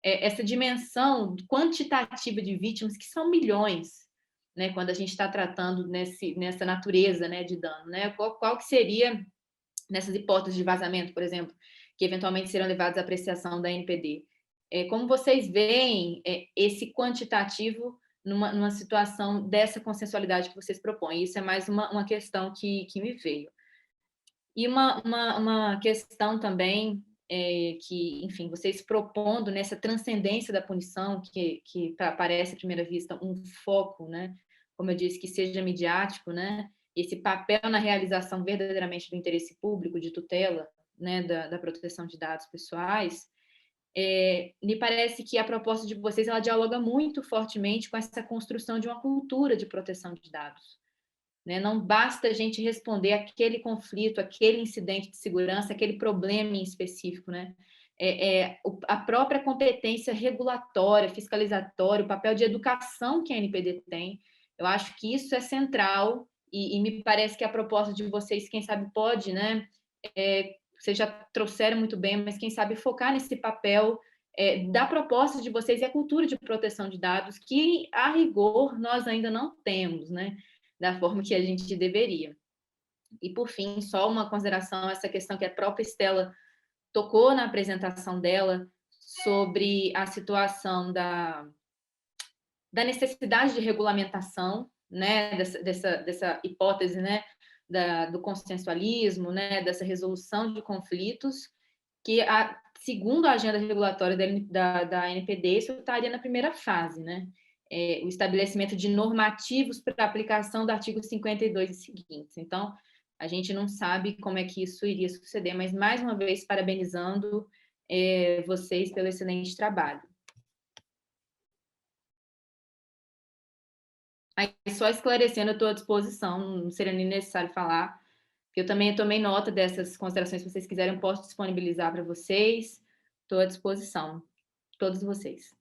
Essa dimensão quantitativa de vítimas, que são milhões, né? Quando a gente está tratando nessa natureza, né, de dano, né? Qual que seria, nessas hipóteses de vazamento, por exemplo, que eventualmente serão levadas à apreciação da NPD? Como vocês veem esse quantitativo numa situação dessa consensualidade que vocês propõem? Isso é mais uma questão que me veio. E uma questão também que, enfim, vocês propondo nessa transcendência da punição, que parece à primeira vista um foco, né? Como eu disse, que seja midiático, né? Esse papel na realização verdadeiramente do interesse público de tutela, né, da proteção de dados pessoais, me parece que a proposta de vocês ela dialoga muito fortemente com essa construção de uma cultura de proteção de dados. Né? Não basta a gente responder aquele conflito, aquele incidente de segurança, aquele problema em específico. Né? A própria competência regulatória, fiscalizatória, o papel de educação que a NPD tem, eu acho que isso é central e me parece que a proposta de vocês, quem sabe, pode, né? Vocês já trouxeram muito bem, mas quem sabe focar nesse papel da proposta de vocês e a cultura de proteção de dados, que, a rigor, nós ainda não temos, né, da forma que a gente deveria. E, por fim, só uma consideração, essa questão que a própria Estela tocou na apresentação dela, sobre a situação da necessidade de regulamentação, né, dessa hipótese, né, do consensualismo, né, dessa resolução de conflitos, que, segundo a agenda regulatória da ANPD, isso estaria na primeira fase, né? O estabelecimento de normativos para a aplicação do artigo 52 e seguintes. Então, a gente não sabe como é que isso iria suceder, mas, mais uma vez, parabenizando vocês pelo excelente trabalho. Aí, só esclarecendo, eu estou à disposição, não seria nem necessário falar, porque eu também tomei nota dessas considerações, se vocês quiserem, eu posso disponibilizar para vocês, estou à disposição, todos vocês.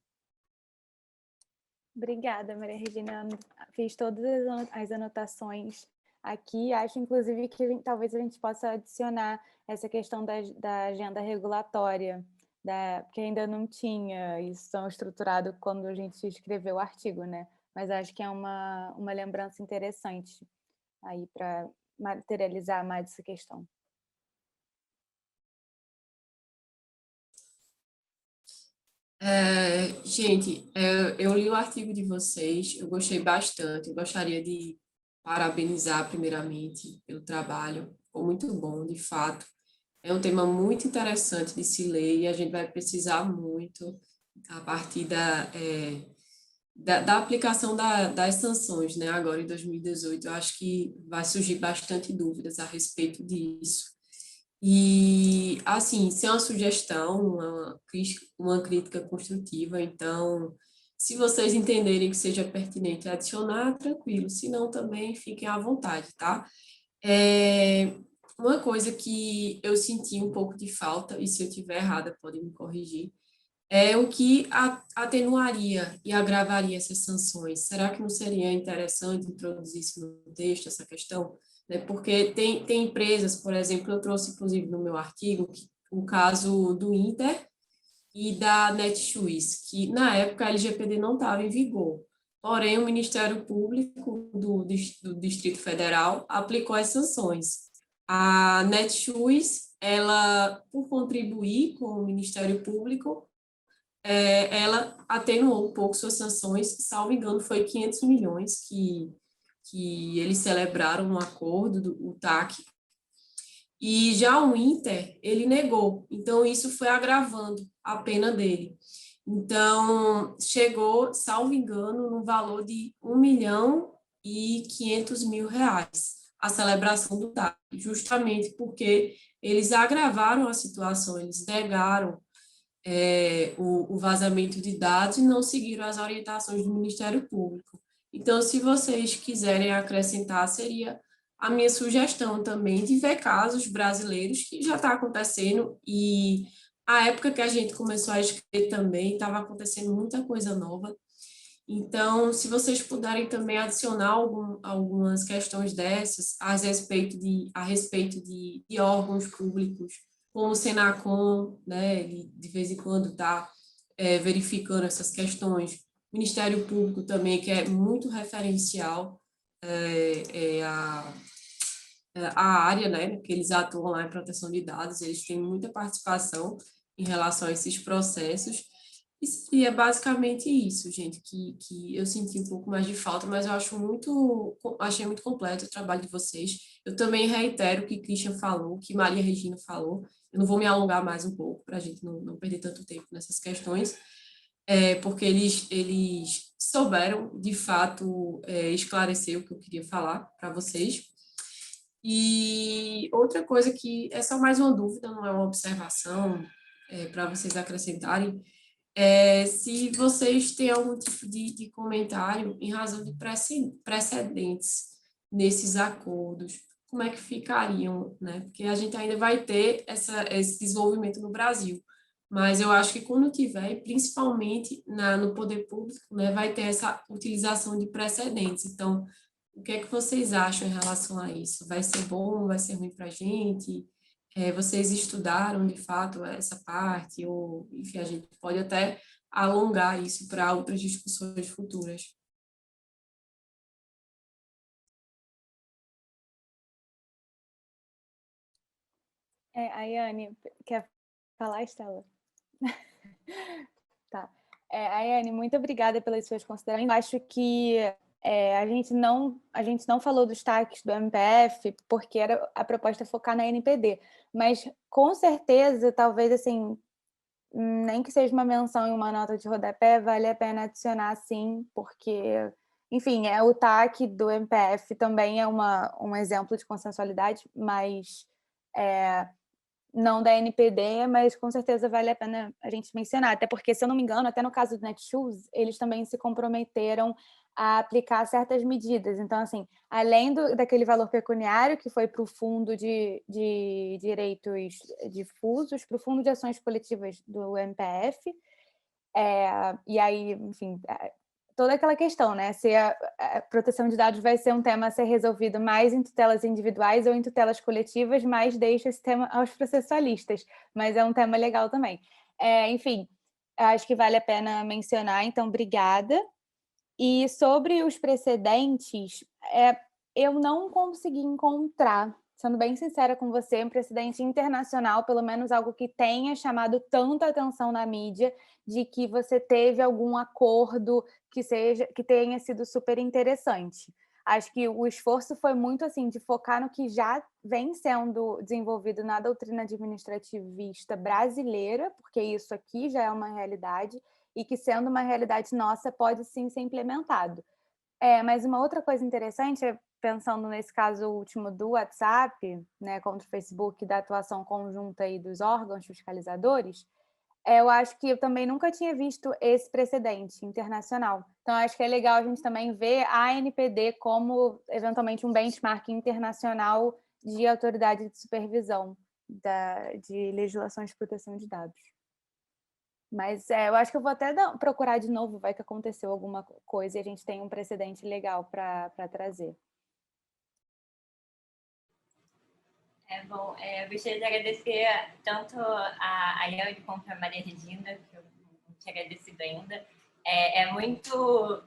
Obrigada, Maria Regina. Fiz todas as anotações aqui. Acho, inclusive, que talvez a gente possa adicionar essa questão da agenda regulatória, porque ainda não tinha isso tão estruturado quando a gente escreveu o artigo, né? Mas acho que é uma lembrança interessante aí para materializar mais essa questão. Gente, eu li o artigo de vocês, eu gostei bastante, eu gostaria de parabenizar primeiramente pelo trabalho, ficou muito bom, de fato. É um tema muito interessante de se ler e a gente vai precisar muito a partir da aplicação das sanções, né? Agora em 2018, eu acho que vai surgir bastante dúvidas a respeito disso. E, assim, se é uma sugestão, uma crítica construtiva, então, se vocês entenderem que seja pertinente adicionar, tranquilo, se não, também fiquem à vontade, tá? Uma coisa que eu senti um pouco de falta, e se eu estiver errada, podem me corrigir, é o que atenuaria e agravaria essas sanções. Será que não seria interessante introduzir isso no texto, essa questão? Né? Porque tem empresas, por exemplo, eu trouxe, inclusive, no meu artigo, o caso do Inter e da Netshoes, que, na época, a LGPD não estava em vigor. Porém, o Ministério Público do Distrito Federal aplicou as sanções. A Netshoes, ela, por contribuir com o Ministério Público, ela atenuou um pouco suas sanções, salvo engano, foi 500 milhões que eles celebraram no acordo, o TAC, e já o Inter, ele negou, então isso foi agravando a pena dele. Então, chegou, salvo engano, no valor de R$ 1.500.000 a celebração do TAC, justamente porque eles agravaram a situação, eles negaram o vazamento de dados e não seguiram as orientações do Ministério Público. Então, se vocês quiserem acrescentar, seria a minha sugestão também de ver casos brasileiros que já está acontecendo e a época que a gente começou a escrever também estava acontecendo muita coisa nova. Então, se vocês puderem também adicionar algumas questões dessas a respeito de órgãos públicos, como o Senacom, né, ele de vez em quando está verificando essas questões. O Ministério Público também, que é muito referencial a área, né, que eles atuam lá em proteção de dados, eles têm muita participação em relação a esses processos. E seria basicamente isso, gente, que eu senti um pouco mais de falta, mas eu achei muito completo o trabalho de vocês. Eu também reitero o que Christian falou, que Maria Regina falou. Eu não vou me alongar mais um pouco, para a gente não perder tanto tempo nessas questões, porque eles souberam, de fato, esclarecer o que eu queria falar para vocês. E outra coisa que é só mais uma dúvida, não é uma observação, para vocês acrescentarem, se vocês têm algum tipo de comentário em razão de precedentes nesses acordos, como é que ficariam, né? Porque a gente ainda vai ter esse desenvolvimento no Brasil, mas eu acho que quando tiver, principalmente no poder público, né, vai ter essa utilização de precedentes. Então, o que é que vocês acham em relação a isso? Vai ser bom, vai ser ruim para a gente? Vocês estudaram, de fato, essa parte? Ou, enfim, a gente pode até alongar isso para outras discussões futuras. Ayane, quer falar, Estela? Tá. Ayane, muito obrigada pelas suas considerações. Eu acho que a gente não falou dos destaques do MPF, porque era a proposta focar na NPD, mas com certeza, talvez assim, nem que seja uma menção em uma nota de rodapé, vale a pena adicionar sim, porque, enfim, o TAC do MPF também é um exemplo de consensualidade, mas não da NPD, mas com certeza vale a pena a gente mencionar, até porque, se eu não me engano, até no caso do Netshoes, eles também se comprometeram a aplicar certas medidas. Então, assim, além daquele valor pecuniário que foi para o Fundo de Direitos Difusos, para o Fundo de Ações Coletivas do MPF, e aí, enfim, toda aquela questão, né? Se a proteção de dados vai ser um tema a ser resolvido mais em tutelas individuais ou em tutelas coletivas, mas deixa esse tema aos processualistas, mas é um tema legal também. Enfim, acho que vale a pena mencionar, então, obrigada. E sobre os precedentes, eu não consegui encontrar, sendo bem sincera com você, um precedente internacional, pelo menos algo que tenha chamado tanta atenção na mídia, de que você teve algum acordo que tenha sido super interessante. Acho que o esforço foi muito assim de focar no que já vem sendo desenvolvido na doutrina administrativista brasileira, porque isso aqui já é uma realidade, e que, sendo uma realidade nossa, pode sim ser implementado. Mas uma outra coisa interessante, pensando nesse caso último do WhatsApp, né, contra o Facebook, da atuação conjunta aí dos órgãos fiscalizadores, eu acho que eu também nunca tinha visto esse precedente internacional. Então, acho que é legal a gente também ver a ANPD como, eventualmente, um benchmark internacional de autoridade de supervisão de legislações de proteção de dados. Mas eu acho que eu vou até procurar de novo, vai que aconteceu alguma coisa e a gente tem um precedente legal para trazer. Bom, eu gostaria de agradecer tanto a Ayane quanto a Maria Regina, que eu não tinha agradecido ainda. É muito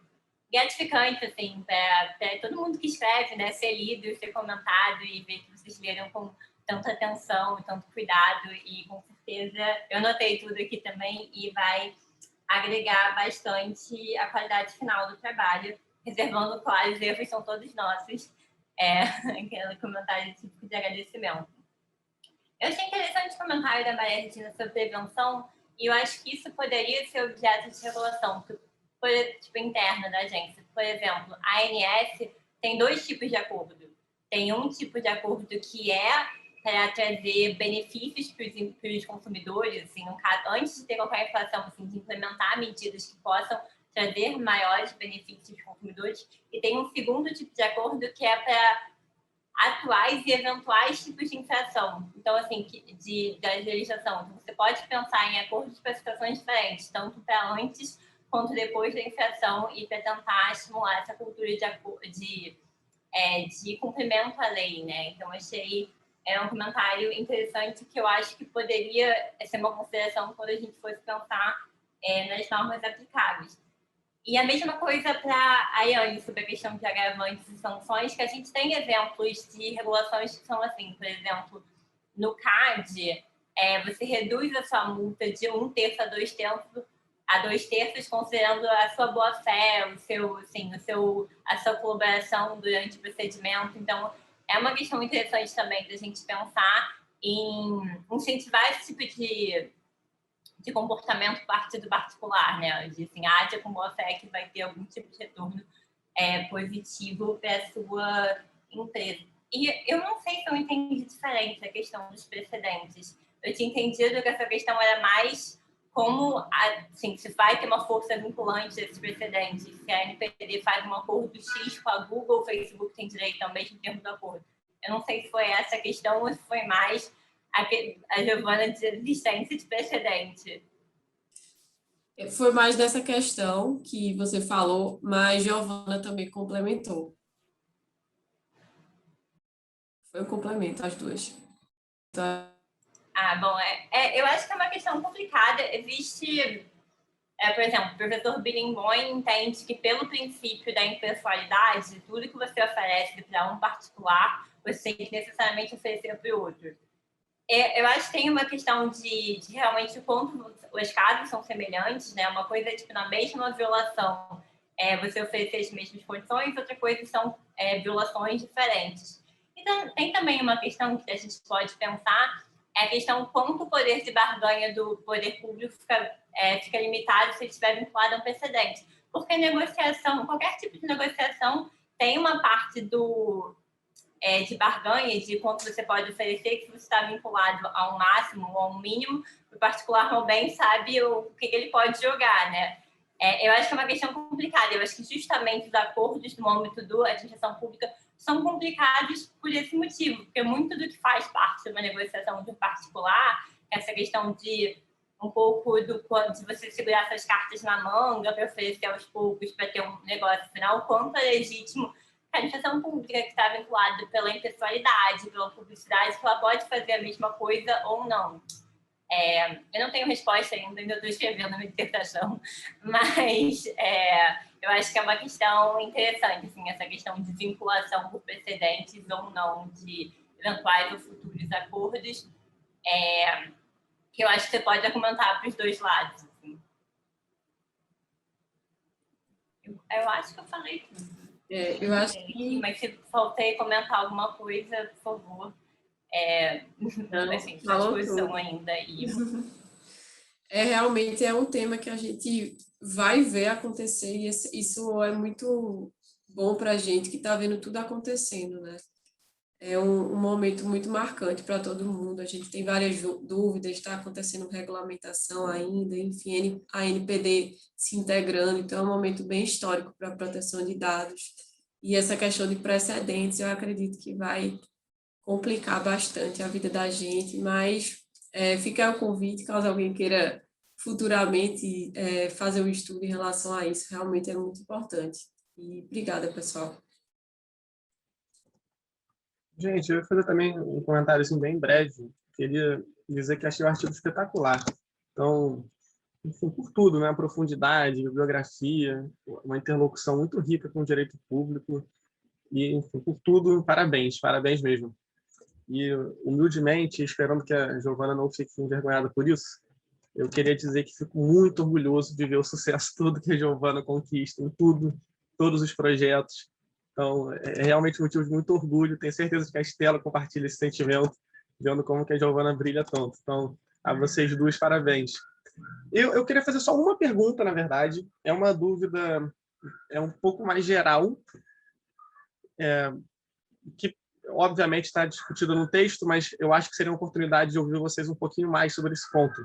gratificante, assim, para todo mundo que escreve, né, ser lido, ser comentado e ver que vocês leram com tanta atenção e tanto cuidado, e com certeza eu notei tudo aqui também e vai agregar bastante a qualidade final do trabalho, reservando, claro, os erros são todos nossos, aquele comentário típico de agradecimento. Eu achei interessante o comentário da Maria Regina sobre prevenção, e eu acho que isso poderia ser objeto de regulação tipo, interna da agência. Por exemplo, a ANS tem 2 tipos de acordo. Tem um tipo de acordo que para trazer benefícios para os consumidores, assim, no caso, antes de ter qualquer inflação, assim, de implementar medidas que possam trazer maiores benefícios aos consumidores, e tem um segundo tipo de acordo que é para atuais e eventuais tipos de infração. Então, assim, da legislação. Então, você pode pensar em acordos para situações diferentes, tanto para antes quanto depois da infração, e para tentar estimular essa cultura de cumprimento à lei, né? Então, achei um comentário interessante que eu acho que poderia ser uma consideração quando a gente fosse pensar nas normas aplicáveis. E a mesma coisa para a Ayane, sobre a questão de agravantes e sanções, que a gente tem exemplos de regulações que são assim, por exemplo, no CAD, você reduz a sua multa de 1/3 a 2/3, considerando a sua boa-fé, a sua colaboração durante o procedimento. Então, é uma questão interessante também da gente pensar em incentivar esse tipo de comportamento por parte do particular, né? De assim, haja com boa-fé que vai ter algum tipo de retorno positivo para a sua empresa. E eu não sei se eu entendi diferente a questão dos precedentes. Eu tinha entendido que essa questão era mais como, assim, se vai ter uma força vinculante desses precedentes, se a NPD faz um acordo X com a Google, o Facebook tem direito ao mesmo termo do acordo. Eu não sei se foi essa a questão ou se foi mais a Giovana de existência de precedente. Foi mais dessa questão que você falou, mas Giovana também complementou. Foi um complemento, as duas. Então, bom, eu acho que é uma questão complicada. Existe, por exemplo, o professor Bilimboim entende que, pelo princípio da impessoalidade, tudo que você oferece para um particular, você tem que necessariamente oferecer para o outro. Eu acho que tem uma questão de realmente o quanto os casos são semelhantes, né? Uma coisa é, tipo, na mesma violação, você oferecer as mesmas condições, outra coisa são violações diferentes. Então, tem também uma questão que a gente pode pensar, é a questão quanto o poder de barganha do poder público fica limitado se ele estiver vinculado a um precedente. Porque negociação, qualquer tipo de negociação tem uma parte de barganha, de quanto você pode oferecer, que você está vinculado a um máximo ou a um mínimo, o particular não bem sabe o que ele pode jogar, né? Eu acho que é uma questão complicada. Eu acho que justamente os acordos no âmbito da administração pública são complicados por esse motivo, porque muito do que faz parte de uma negociação de um particular, essa questão de um pouco de você segurar suas cartas na manga para oferecer aos poucos para ter um negócio final, quanto é legítimo a administração pública que está vinculada pela impessoalidade, pela publicidade, que ela pode fazer a mesma coisa ou não. Eu não tenho resposta ainda estou escrevendo a minha dissertação, mas eu acho que é uma questão interessante, assim, essa questão de vinculação por precedentes ou não de eventuais ou futuros acordos, que eu acho que você pode argumentar para os dois lados. Assim. Eu acho que eu falei tudo. Eu acho que... Mas se faltei comentar alguma coisa, por favor. Não, assim, à disposição ainda. Realmente é um tema que a gente vai ver acontecer e isso é muito bom para a gente que está vendo tudo acontecendo, né? É um momento muito marcante para todo mundo. A gente tem várias dúvidas, está acontecendo regulamentação ainda, enfim, a NPD se integrando, então é um momento bem histórico para a proteção de dados. E essa questão de precedentes, eu acredito que vai complicar bastante a vida da gente, mas fica o convite, caso alguém queira futuramente fazer um estudo em relação a isso, realmente é muito importante. E obrigada, pessoal. Gente, eu ia fazer também um comentário assim, bem breve. Queria dizer que achei o artigo espetacular. Então, enfim, por tudo, né? A profundidade, bibliografia, uma interlocução muito rica com o direito público. E, enfim, por tudo, parabéns, parabéns mesmo. E, humildemente, esperando que a Giovana não fique envergonhada por isso, eu queria dizer que fico muito orgulhoso de ver o sucesso todo que a Giovana conquista em tudo, todos os projetos. Então, é realmente um motivo de muito orgulho. Tenho certeza que a Estela compartilha esse sentimento, vendo como que a Giovana brilha tanto. Então, a vocês duas, parabéns. Eu queria fazer só uma pergunta, na verdade. É uma dúvida um pouco mais geral, que obviamente está discutida no texto, mas eu acho que seria uma oportunidade de ouvir vocês um pouquinho mais sobre esse ponto.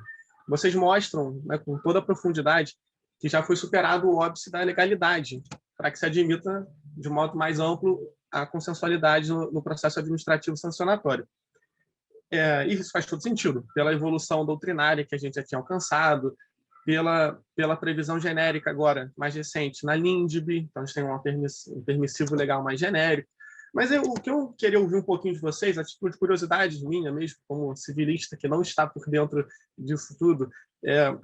Vocês mostram, né, com toda a profundidade, que já foi superado o óbice da legalidade, para que se admita, de modo mais amplo, a consensualidade no processo administrativo sancionatório. Isso faz todo sentido, pela evolução doutrinária que a gente já tinha alcançado, pela previsão genérica agora, mais recente, na LINDB, então a gente tem um permissivo legal mais genérico. Mas o que eu queria ouvir um pouquinho de vocês, a título de curiosidade minha mesmo, como civilista que não está por dentro disso tudo,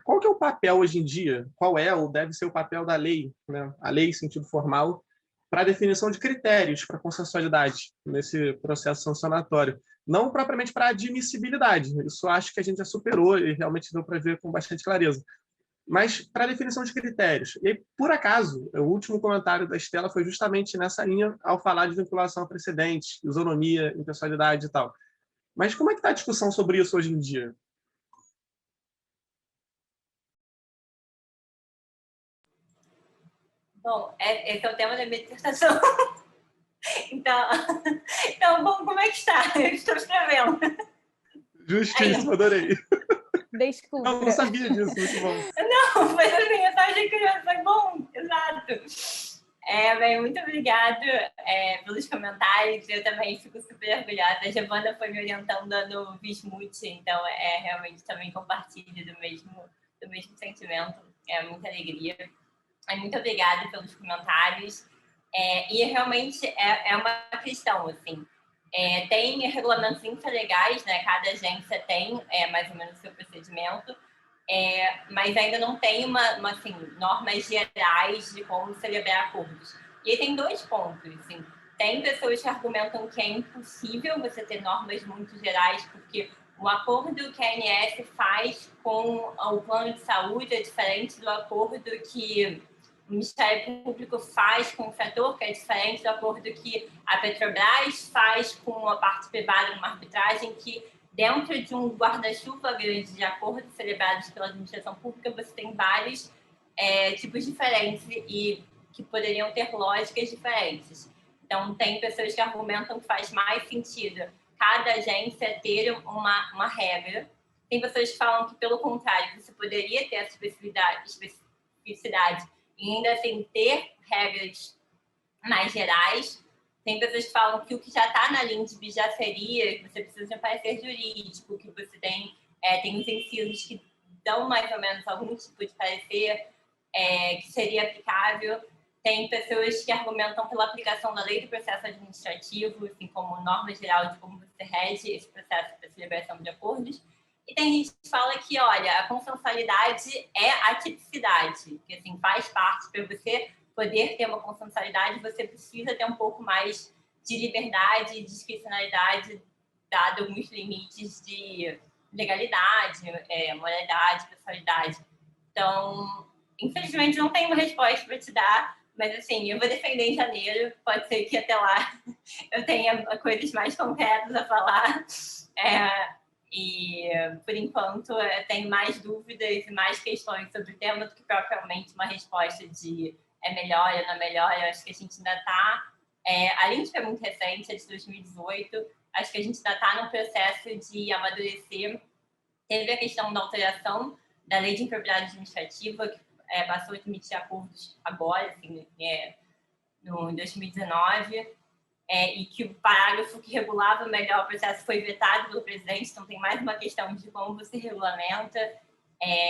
qual que é o papel hoje em dia, qual é ou deve ser o papel da lei, né? A lei em sentido formal, para a definição de critérios para consensualidade nesse processo sancionatório? Não propriamente para admissibilidade, isso acho que a gente já superou e realmente deu para ver com bastante clareza, mas para a definição de critérios. E, por acaso, o último comentário da Estela foi justamente nessa linha ao falar de vinculação a precedentes, isonomia, impessoalidade e tal. Mas como é que está a discussão sobre isso hoje em dia? Bom, esse é o tema da minha dissertação. Então, bom, como é que está? Eu estou escrevendo. Justíssimo, adorei. Desculpa. Não sabia disso, muito bom. Não, mas assim, eu só achei curioso, foi bom, exato. Bem, muito obrigada pelos comentários, eu também fico super orgulhosa. A Giovana foi me orientando no Vismut, então realmente também compartilho do mesmo sentimento, muita alegria. Muito obrigada pelos comentários. E realmente é uma questão, assim, tem regulamentos infralegais, né? Cada agência tem mais ou menos o seu procedimento, mas ainda não tem assim, normas gerais de como celebrar acordos. E aí tem dois pontos, assim. Tem pessoas que argumentam que é impossível você ter normas muito gerais, porque o acordo que a ANS faz com o plano de saúde é diferente do acordo que o Ministério Público faz com o setor, que é diferente do acordo que a Petrobras faz com a parte privada numa arbitragem, que dentro de um guarda-chuva grande de acordos celebrados pela administração pública, você tem vários tipos diferentes e que poderiam ter lógicas diferentes. Então, tem pessoas que argumentam que faz mais sentido cada agência ter uma regra. Tem pessoas que falam que, pelo contrário, você poderia ter essa especificidade e ainda assim ter regras mais gerais. Tem pessoas que falam que o que já está na LINDB já seria, que você precisa de um parecer jurídico, que você tem os incisos que dão mais ou menos algum tipo de parecer que seria aplicável. Tem pessoas que argumentam pela aplicação da lei do processo administrativo, assim como norma geral de como você rege esse processo de celebração de acordos. E tem gente que fala que, olha, a consensualidade é a tipicidade, que assim, faz parte. Para você poder ter uma consensualidade, você precisa ter um pouco mais de liberdade e discricionalidade, dado alguns limites de legalidade, moralidade, pessoalidade. Então, infelizmente, não tenho uma resposta para te dar, mas, assim, eu vou defender em janeiro. Pode ser que até lá eu tenha coisas mais concretas a falar. E, por enquanto, eu tenho mais dúvidas e mais questões sobre o tema do que propriamente uma resposta de é melhor ou não é melhor. Eu acho que a gente ainda está... a LINDB é muito recente, é de 2018. Acho que a gente ainda está no processo de amadurecer. Teve a questão da alteração da Lei de Improbidade Administrativa, que passou a admitir acordos agora, assim, em 2019, e que o parágrafo que regulava melhor o processo foi vetado pelo presidente, então tem mais uma questão de como você regulamenta.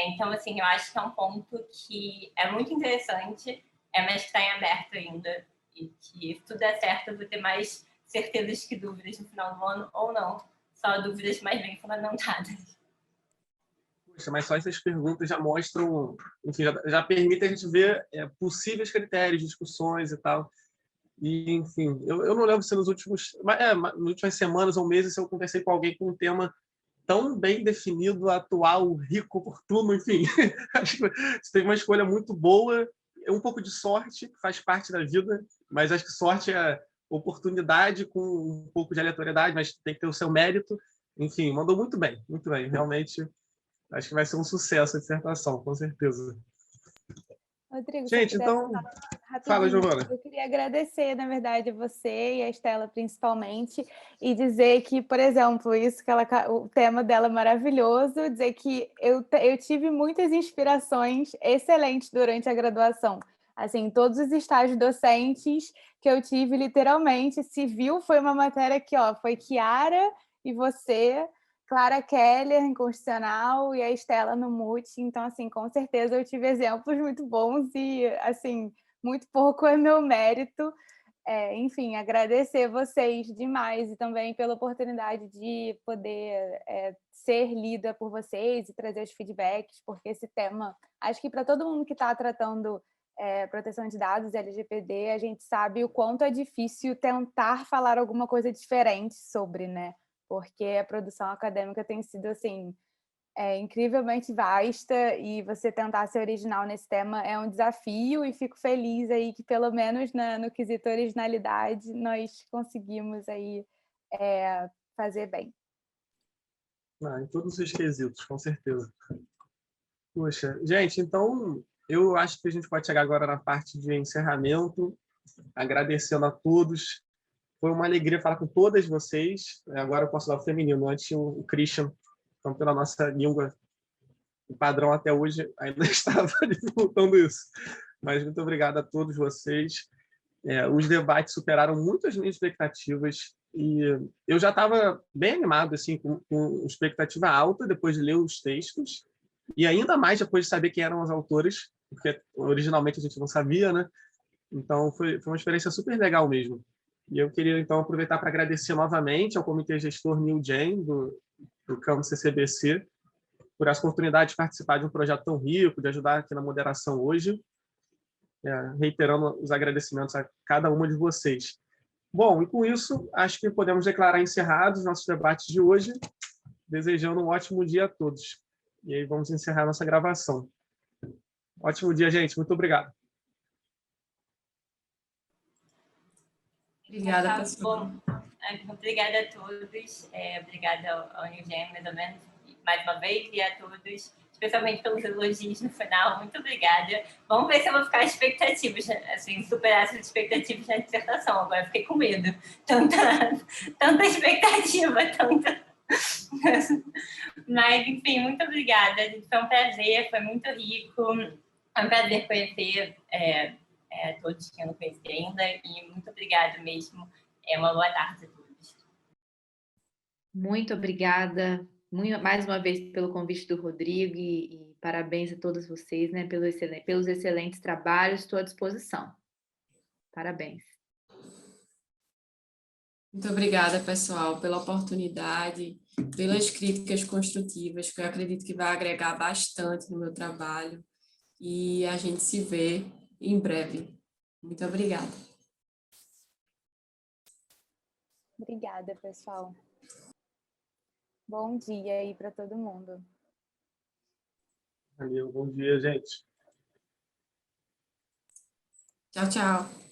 Então, assim, eu acho que é um ponto que é muito interessante, mas que está em aberto ainda, e que, se tudo der certo, eu vou ter mais certezas que dúvidas no final do ano, ou não, só dúvidas mais bem fundamentadas. Poxa, mas só essas perguntas já mostram, enfim, já permite a gente ver possíveis critérios, discussões e tal. E, enfim, eu não lembro se nas últimas semanas ou meses eu conversei com alguém com um tema tão bem definido, atual, rico, oportuno, enfim. Acho que você teve uma escolha muito boa, um pouco de sorte, que faz parte da vida, mas acho que sorte é oportunidade com um pouco de aleatoriedade, mas tem que ter o seu mérito. Enfim, mandou muito bem, realmente. Acho que vai ser um sucesso a dissertação, com certeza. Rodrigo, gente, então... Fala, Giovana. Eu queria agradecer, na verdade, a você e a Estela, principalmente, e dizer que, por exemplo, isso que o tema dela é maravilhoso, dizer que eu tive muitas inspirações excelentes durante a graduação. Assim, todos os estágios docentes que eu tive, literalmente, civil foi uma matéria que, foi Chiara e você... Clara Keller em Constitucional e a Estela no MUT. Então, assim, com certeza eu tive exemplos muito bons e, assim, muito pouco é meu mérito. Enfim, agradecer vocês demais e também pela oportunidade de poder ser lida por vocês e trazer os feedbacks, porque esse tema, acho que para todo mundo que está tratando proteção de dados e LGPD, a gente sabe o quanto é difícil tentar falar alguma coisa diferente sobre, né? Porque a produção acadêmica tem sido, assim, incrivelmente vasta e você tentar ser original nesse tema é um desafio e fico feliz aí que, pelo menos no quesito originalidade, nós conseguimos aí fazer bem. Em todos os quesitos, com certeza. Poxa, gente, então eu acho que a gente pode chegar agora na parte de encerramento, agradecendo a todos. Foi uma alegria falar com todas vocês. Agora eu posso dar o feminino. Antes o Christian, então, pela nossa língua, o padrão até hoje ainda estava dificultando isso. Mas muito obrigado a todos vocês. Os debates superaram muito as minhas expectativas. E eu já estava bem animado, assim, com expectativa alta depois de ler os textos. E ainda mais depois de saber quem eram as autoras, porque originalmente a gente não sabia, né? Então foi uma experiência super legal mesmo. E eu queria, então, aproveitar para agradecer novamente ao Comitê Gestor New Gen, do Campus CCBC, por essa oportunidade de participar de um projeto tão rico, de ajudar aqui na moderação hoje, reiterando os agradecimentos a cada uma de vocês. Bom, e com isso, acho que podemos declarar encerrados os nossos debates de hoje. desejando um ótimo dia a todos. E aí vamos encerrar nossa gravação. Ótimo dia, gente. Muito obrigado. Obrigada, pessoal. Bom, obrigada a todos. Obrigada ao Nilgem, mais ou menos, mais uma vez, e a todos, especialmente pelos elogios no final. Muito obrigada. Vamos ver se eu vou ficar expectativas, assim, superar essas expectativas na dissertação. Agora eu fiquei com medo. Tanta expectativa, tanta... Mas, enfim, muito obrigada. Foi um prazer, foi muito rico. É um prazer conhecer todos que eu não conheci ainda. E muito obrigada mesmo. Uma boa tarde a todos. Muito obrigada, mais uma vez, pelo convite do Rodrigo e parabéns a todos vocês, né, pelos excelentes trabalhos. Estou à disposição. Parabéns. Muito obrigada, pessoal, pela oportunidade, pelas críticas construtivas, que eu acredito que vai agregar bastante no meu trabalho. E a gente se vê em breve. Muito obrigada. Obrigada, pessoal. Bom dia aí para todo mundo. Valeu, bom dia, gente. Tchau, tchau.